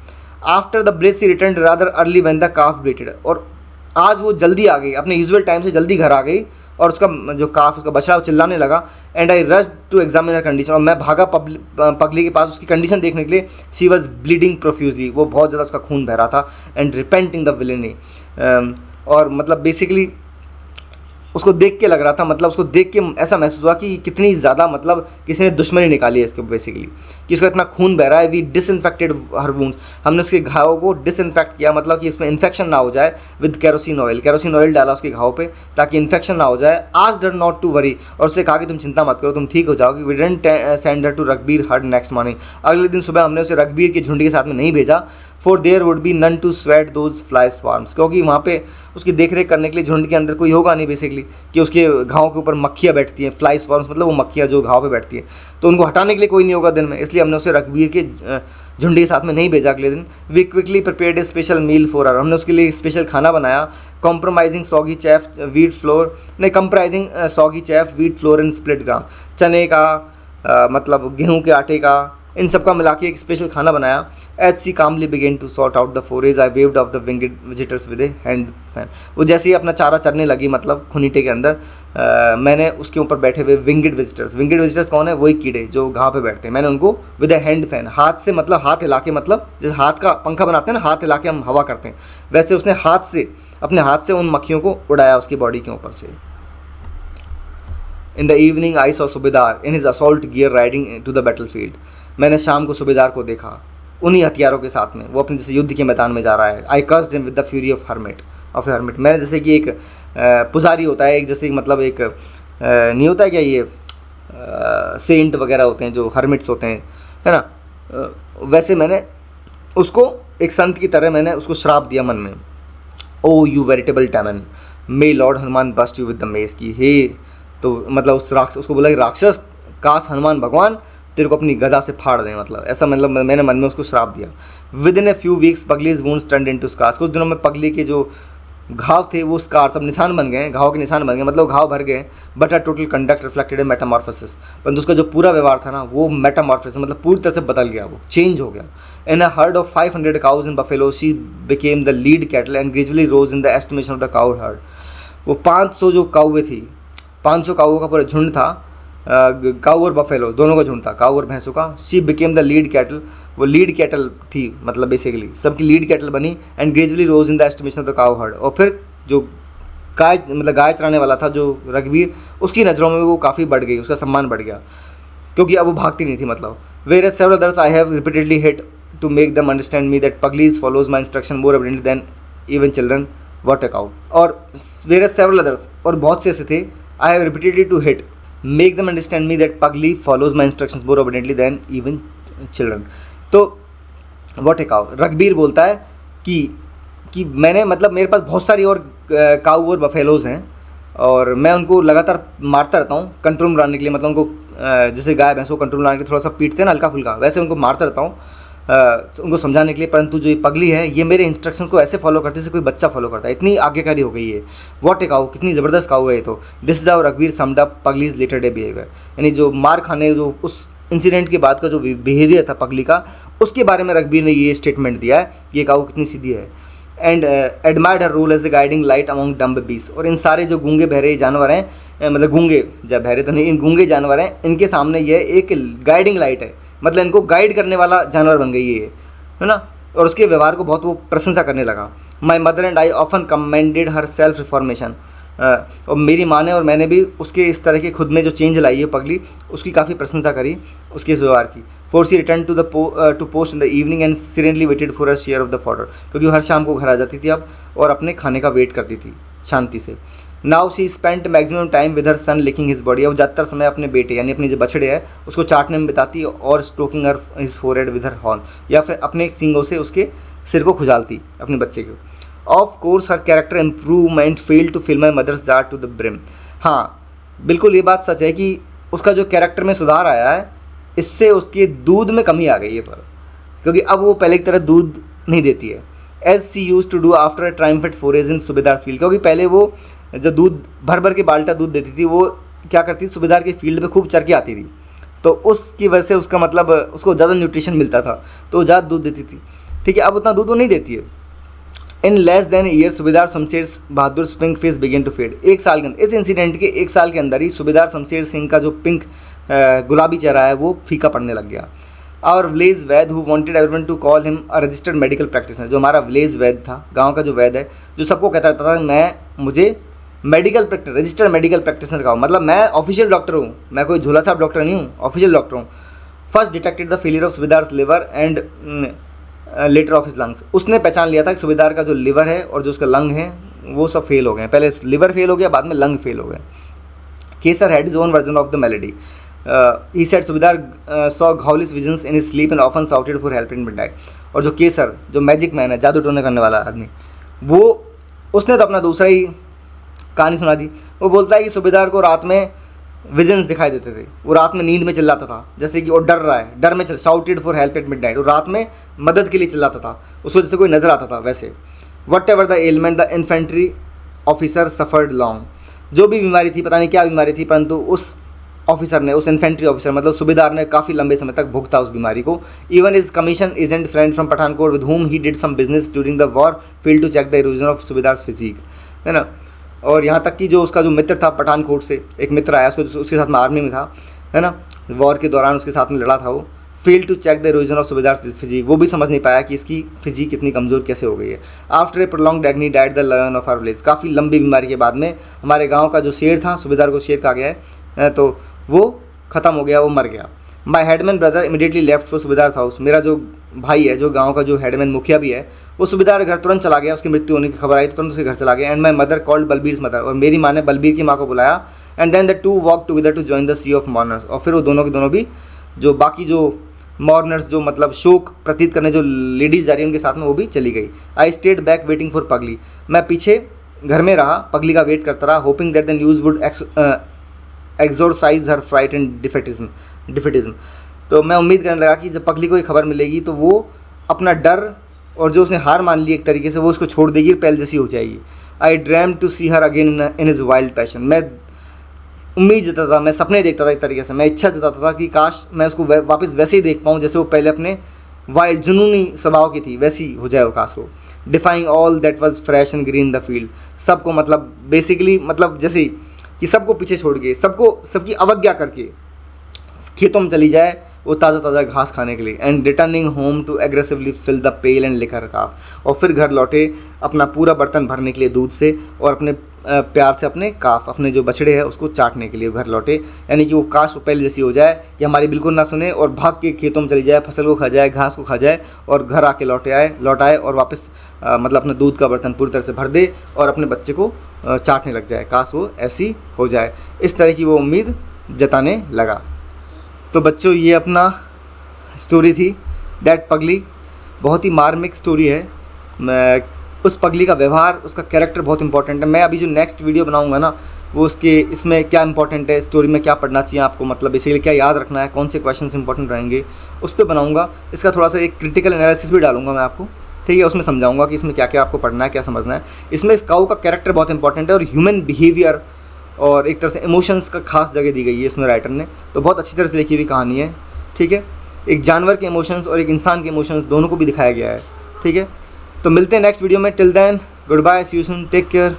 After the bless she return rather early when the calf bleated. और आज वो जल्दी आ गई, अपने यूजुअल टाइम से जल्दी घर आ गई, और उसका जो काफ, उसका बछड़ा चिल्लाने लगा। And I rush to examine her condition. और मैं भागा पगली के पास उसकी कंडीशन देखने के लिए। She was bleeding profusely. वो बहुत ज़्यादा उसका खून बह रहा था। And repenting the villainy. और मतलब बेसिकली उसको देख के लग रहा था, मतलब उसको देख के ऐसा महसूस हुआ कि कितनी ज़्यादा, मतलब किसी ने दुश्मनी निकाली है इसके, बेसिकली कि इसका इतना खून बह रहा है। We disinfected her wounds. हमने उसके घावों को डिसइंफेक्ट किया, मतलब कि इसमें इन्फेक्शन ना हो जाए, विद केरोसिन ऑयल डाला उसके घावों पे ताकि इन्फेक्शन ना हो जाए। Asked her not to worry. और उससे कहा कि तुम चिंता मत करो, तुम ठीक हो जाओगे। We didn't send her to Raghbir herd next morning. अगले दिन सुबह हमने उसे रघबीर के झुंड के साथ में नहीं भेजा। For there would be none to swat those fly swarms. क्योंकि वहाँ पे उसकी देखरेख करने के लिए झुंड के अंदर कोई होगा नहीं, बेसिकली कि उसके घाव के ऊपर मक्खियाँ बैठती हैं। फ्लाई स्वार्म्स मतलब वो मक्खियाँ जो घाव पे बैठती हैं, तो उनको हटाने के लिए कोई नहीं होगा दिन में, इसलिए हमने उसे रघबीर के झुंड के साथ में नहीं भेजा अगले दिन। We quickly prepared a special meal for her. हमने उसके लिए स्पेशल खाना बनाया। Comprising soggy chaff wheat flour and split gram. चने का मतलब गेहूँ के आटे का, इन सब का मिला के एक स्पेशल खाना बनाया। As she calmly began to sort out the forage I waved off the winged visitors with a hand fan. वो जैसे ही अपना चारा चरने लगी, मतलब खुनीटे के अंदर, मैंने उसके ऊपर बैठे हुए विंगड विजिटर्स कौन है? वही कीड़े जो घाव पे बैठते हैं। मैंने उनको विद ए हैंड फैन, हाथ से, मतलब हाथ हिला के, मतलब जैसे हाथ का पंखा बनाते हैं ना, हाथ हिला के हम हवा करते हैं, वैसे उसने अपने हाथ से उन मक्खियों को उड़ाया उसकी बॉडी के ऊपर से। In the evening I saw subedar in his assault gear riding to the battlefield. मैंने शाम को सूबेदार को देखा उन्हीं हथियारों के साथ में, वो अपने जैसे युद्ध के मैदान में जा रहा है। I cursed him with the fury of hermit. मैंने जैसे कि एक पुजारी होता है, एक जैसे मतलब एक नहीं होता है क्या, ये सेंट वगैरह होते हैं जो हर्मिट्स होते हैं, है ना, वैसे मैंने उसको एक संत की तरह मैंने उसको श्राप दिया मन में। Oh you veritable demon, may lord Hanuman bust you with the mace. की हे, तो मतलब उसको बोला कि राक्षस, काश हनुमान भगवान तेरे को अपनी गदा से फाड़ दें, मतलब ऐसा, मतलब मैंने मन में उसको श्राप दिया। Within a few weeks Pagli's wounds turned into scars. कुछ दिनों में पगली के जो घाव थे वो स्कार्स अब निशान बन गए, घाव के निशान बन गए, मतलब घाव भर गए। But a total conduct reflected A Metamorphosis, परंतु उसका जो पूरा व्यवहार था ना वो मेटामॉर्फोसिस मतलब पूरी तरह से बदल गया, वो चेंज हो गया। In a herd of 500 cows in buffalo she became the lead cattle and gradually rose in the estimation of the cow herd. वो 500 जो काउए थी, 500 काउओं का पूरा झुंड था, काऊ और बफेलो दोनों का झुंड था, काऊ और भैंसों का। She became the lead cattle, वो लीड कैटल थी, मतलब बेसिकली सबकी लीड कैटल बनी। And gradually rose in the estimation of the cow herd, और फिर जो गाय मतलब गाय चराने वाला था जो रघुवीर, उसकी नज़रों में वो काफ़ी बढ़ गई, उसका सम्मान बढ़ गया, क्योंकि अब वो भागती नहीं थी मतलब। Whereas several others I have repeatedly hit to make them understand me that Pagli's follows my instruction more abundantly than even children what a cow. और वेयर एज सेवरल अदर्स, और बहुत से ऐसे थे, I have repeatedly to hit make them understand me that Pagli follows my instructions more abundantly than even children. तो what a cow, रघुवीर बोलता है कि मैंने मतलब मेरे पास बहुत सारी और काऊ और बफेलोज़ हैं और मैं उनको लगातार मारता रहता हूँ कंट्रोल में लाने के लिए, मतलब उनको जैसे गाय भैंसों को कंट्रोल में लाने के लिए थोड़ा सा पीटते हैं ना हल्का फुल्का, वैसे उनको मारता रहता हूँ उनको समझाने के लिए। परंतु जो ये पगली है ये मेरे इंस्ट्रक्शंस को ऐसे फॉलो करते जैसे कोई बच्चा फॉलो करता है, इतनी आज्ञाकारी हो गई है। व्हाट ए काऊ, कितनी ज़बरदस्त काऊ है ये तो। दिस इज हाउ रघुवीर summed up Pagli's later day behaviour, यानी जो मार खाने जो उस इंसिडेंट के बाद का जो बिहेवियर था पगली का, उसके बारे में रघुवीर ने ये स्टेटमेंट दिया है, ये काऊ कितनी सीधी है। And admired her role as the guiding light among dumb beasts, और इन सारे जो गूंगे बहरे जानवर हैं, मतलब गूंगे जब बहरे तो नहीं, इन गूंगे जानवर हैं, इनके सामने ये एक गाइडिंग लाइट है, मतलब इनको गाइड करने वाला जानवर बन गई है ना। और उसके व्यवहार को बहुत वो प्रशंसा करने लगा। My mother and I often commended her self reformation, और मेरी माँ ने और मैंने भी उसके इस तरह के खुद में जो चेंज लाई है पगली, उसकी काफ़ी प्रशंसा करी उसके इस व्यवहार की। For she return to post in the evening and seriously waited for a share of the fodder, क्योंकि हर शाम को घर आ जाती थी अब और अपने खाने का वेट करती थी शांति से। Now she spent maximum time with her son licking his body, अब ज़्यादातर समय अपने बेटे यानी अपने जो बछड़े है उसको चाटने में बिताती है, और stroking her his forehead with her horn, या फिर अपने सींगों से उसके सिर को खुजालती अपने बच्चे को। Of course her character improvement fail to fill my mother's jar to the brim, हाँ बिल्कुल ये बात सच है कि उसका जो कैरेक्टर में सुधार आया है, इससे उसके दूध में कमी आ गई है, पर क्योंकि अब वो पहले की तरह दूध नहीं देती है। As she used to do after a triumphant forage in subedar field, क्योंकि पहले वो जो दूध भर भर के बाल्टा दूध देती थी, वो क्या करती थी सूबेदार के फील्ड पे खूब चर के आती थी, तो उसकी वजह से उसका मतलब उसको ज़्यादा न्यूट्रिशन मिलता था, तो वो ज़्यादा दूध देती थी। ठीक है, अब उतना दूध वो नहीं देती है। In less than year subedar Shamsher Bahadur pink face began to fade, एक साल के अंदर, इस इंसिडेंट के एक साल के अंदर ही सूबेदार शमशेर सिंह का जो पिंक गुलाबी चेहरा है वो फीका पड़ने लग गया। और village vaid who wanted everyone to call him a registered medical practitioner, जो हमारा विलेज वैद था, गांव का जो वैद है, जो सबको कहता रहता था मुझे मेडिकल रजिस्टर्ड मेडिकल प्रैक्टिशनर का, मतलब मैं ऑफिशियल डॉक्टर हूँ, मैं कोई झोला साहब डॉक्टर नहीं हूँ, ऑफिशियल डॉक्टर हूँ। First detected the failure of subedar liver and later of his lungs, उसने पहचान लिया था कि सूबेदार का जो लिवर है और जो उसका लंग है वो सब फेल हो गए, पहले लिवर फेल हो गया, बाद में लंग फेल हो गए। Kesar had his own version of the malady, he said subedar saw ghoulish visions in his sleep and often shouted for help in midnight. और जो केसर जो मैजिक मैन है, जादू टोने करने वाला आदमी, वो उसने तो अपना दूसरा ही कहानी सुना दी। वो बोलता है कि सूबेदार को रात में विजन्स दिखाई देते थे, वो रात में नींद में चिल्लाता था, जैसे कि वो डर रहा है, डर में shouted for help at midnight, वो रात में मदद के लिए चिल्लाता था, उसको जैसे कोई नजर आता था वैसे। What ever the element the infantry officer suffered long, जो भी बीमारी थी, पता नहीं क्या बीमारी थी, परंतु उस ऑफिसर ने, उस इन्फेंट्री ऑफिसर मतलब सूबेदार ने काफ़ी लंबे समय तक भुगता उस बीमारी को। Even his commission agent friend from Pathankot with whom he did some business during the war failed to check the erosion of Subedar physique, है ना। और यहाँ तक कि जो उसका जो मित्र था पठानकोट से, एक मित्र आया उसके साथ में आर्मी में था, है ना, वॉर के दौरान उसके साथ में लड़ा था, वो fail to check the erosion of Subedar physique, वो भी समझ नहीं पाया कि इसकी फिजिक कितनी कमज़ोर कैसे हो गई है। After a prolonged agony died the lion of our village, काफ़ी लंबी बीमारी के बाद में हमारे गाँव का जो शेर था, सूबेदार को शेर कहा गया है, तो वो ख़त्म हो गया, वो मर गया। My headman brother immediately left for subedar house, मेरा जो भाई है, जो गांव का जो हेडमैन मुखिया भी है, वो सूबेदार घर तुरंत चला गया, उसकी मृत्यु होने की खबर आई तो तुरंत उसके घर चला गया। And my mother called Balbir mother, और मेरी माँ ने बलबीर की माँ को बुलाया। And then the two walk together to join the sea of mourners, और फिर वो दोनों के दोनों भी जो बाकी जो मॉर्नर्स जो मतलब शोक प्रतीत करने जो लेडीज़ जा रही है उनके साथ में, वो भी चली गई। I stayed back waiting for पगली, मैं पीछे घर में रहा, पगली का वेट करता रहा, hoping that the news would exorcise her fright and defeatism. तो मैं उम्मीद करने लगा कि जब पगली को ये खबर मिलेगी तो वो अपना डर और जो उसने हार मान ली एक तरीके से, वो उसको छोड़ देगी, पहले जैसी हो जाएगी। I dream to see her again in his wild passion. मैं उम्मीद जताता था, मैं सपने देखता था एक तरीके से, मैं इच्छा जताता था कि काश मैं उसको वापस वैसे ही देख पाऊँ जैसे वो पहले अपने वाइल्ड जुनूनी स्वभाव की थी, वैसी हो जाए वो काश वो। Defying all that was fresh and green the field. सबको मतलब बेसिकली मतलब जैसे कि सबको पीछे छोड़ के, सबकी अवज्ञा करके खेतों में चली जाए वो ताज़ा ताज़ा घास खाने के लिए। And returning home to aggressively fill the pail and lick her calf. और फिर घर लौटे अपना पूरा बर्तन भरने के लिए दूध से, और अपने प्यार से अपने काफ, अपने जो बछड़े हैं उसको चाटने के लिए घर लौटे। यानी कि वो काश वो पहले जैसी हो जाए कि हमारी बिल्कुल ना सुने और भाग के खेतों में चली जाए, फसल को खा जाए, घास को खा जाए, और घर आके लौट आए और वापस मतलब अपने दूध का बर्तन पूरी तरह से भर दे और अपने बच्चे को चाटने लग जाए। काश वो ऐसी हो जाए। इस तरह की वो उम्मीद जताने लगा। तो बच्चों ये अपना स्टोरी थी दैट पगली। बहुत ही मार्मिक स्टोरी है। मैं उस पगली का व्यवहार, उसका कैरेक्टर बहुत इंपॉर्टेंट है। मैं अभी जो नेक्स्ट वीडियो बनाऊंगा ना, वो उसके इसमें क्या इंपॉर्टेंट है, स्टोरी में क्या पढ़ना चाहिए आपको, मतलब बेसिकली क्या याद रखना है, कौन से क्वेश्चंस इंपॉर्टेंट रहेंगे, उस पर बनाऊंगा। इसका थोड़ा सा एक क्रिटिकल एनालिसिस भी डालूंगा मैं आपको, ठीक है। उसमें समझाऊंगा कि इसमें क्या क्या आपको पढ़ना है, क्या समझना है। इसमें इस काऊ का कैरेक्टर बहुत इंपॉर्टेंट है और ह्यूमन बिहेवियर और एक तरह से इमोशंस का खास जगह दी गई है इसमें राइटर ने। तो बहुत अच्छी तरह से लिखी हुई कहानी है, ठीक है। एक जानवर के इमोशंस और एक इंसान के इमोशंस दोनों को भी दिखाया गया है, ठीक है। तो मिलते हैं नेक्स्ट वीडियो में। Till then goodbye, see you soon, take care.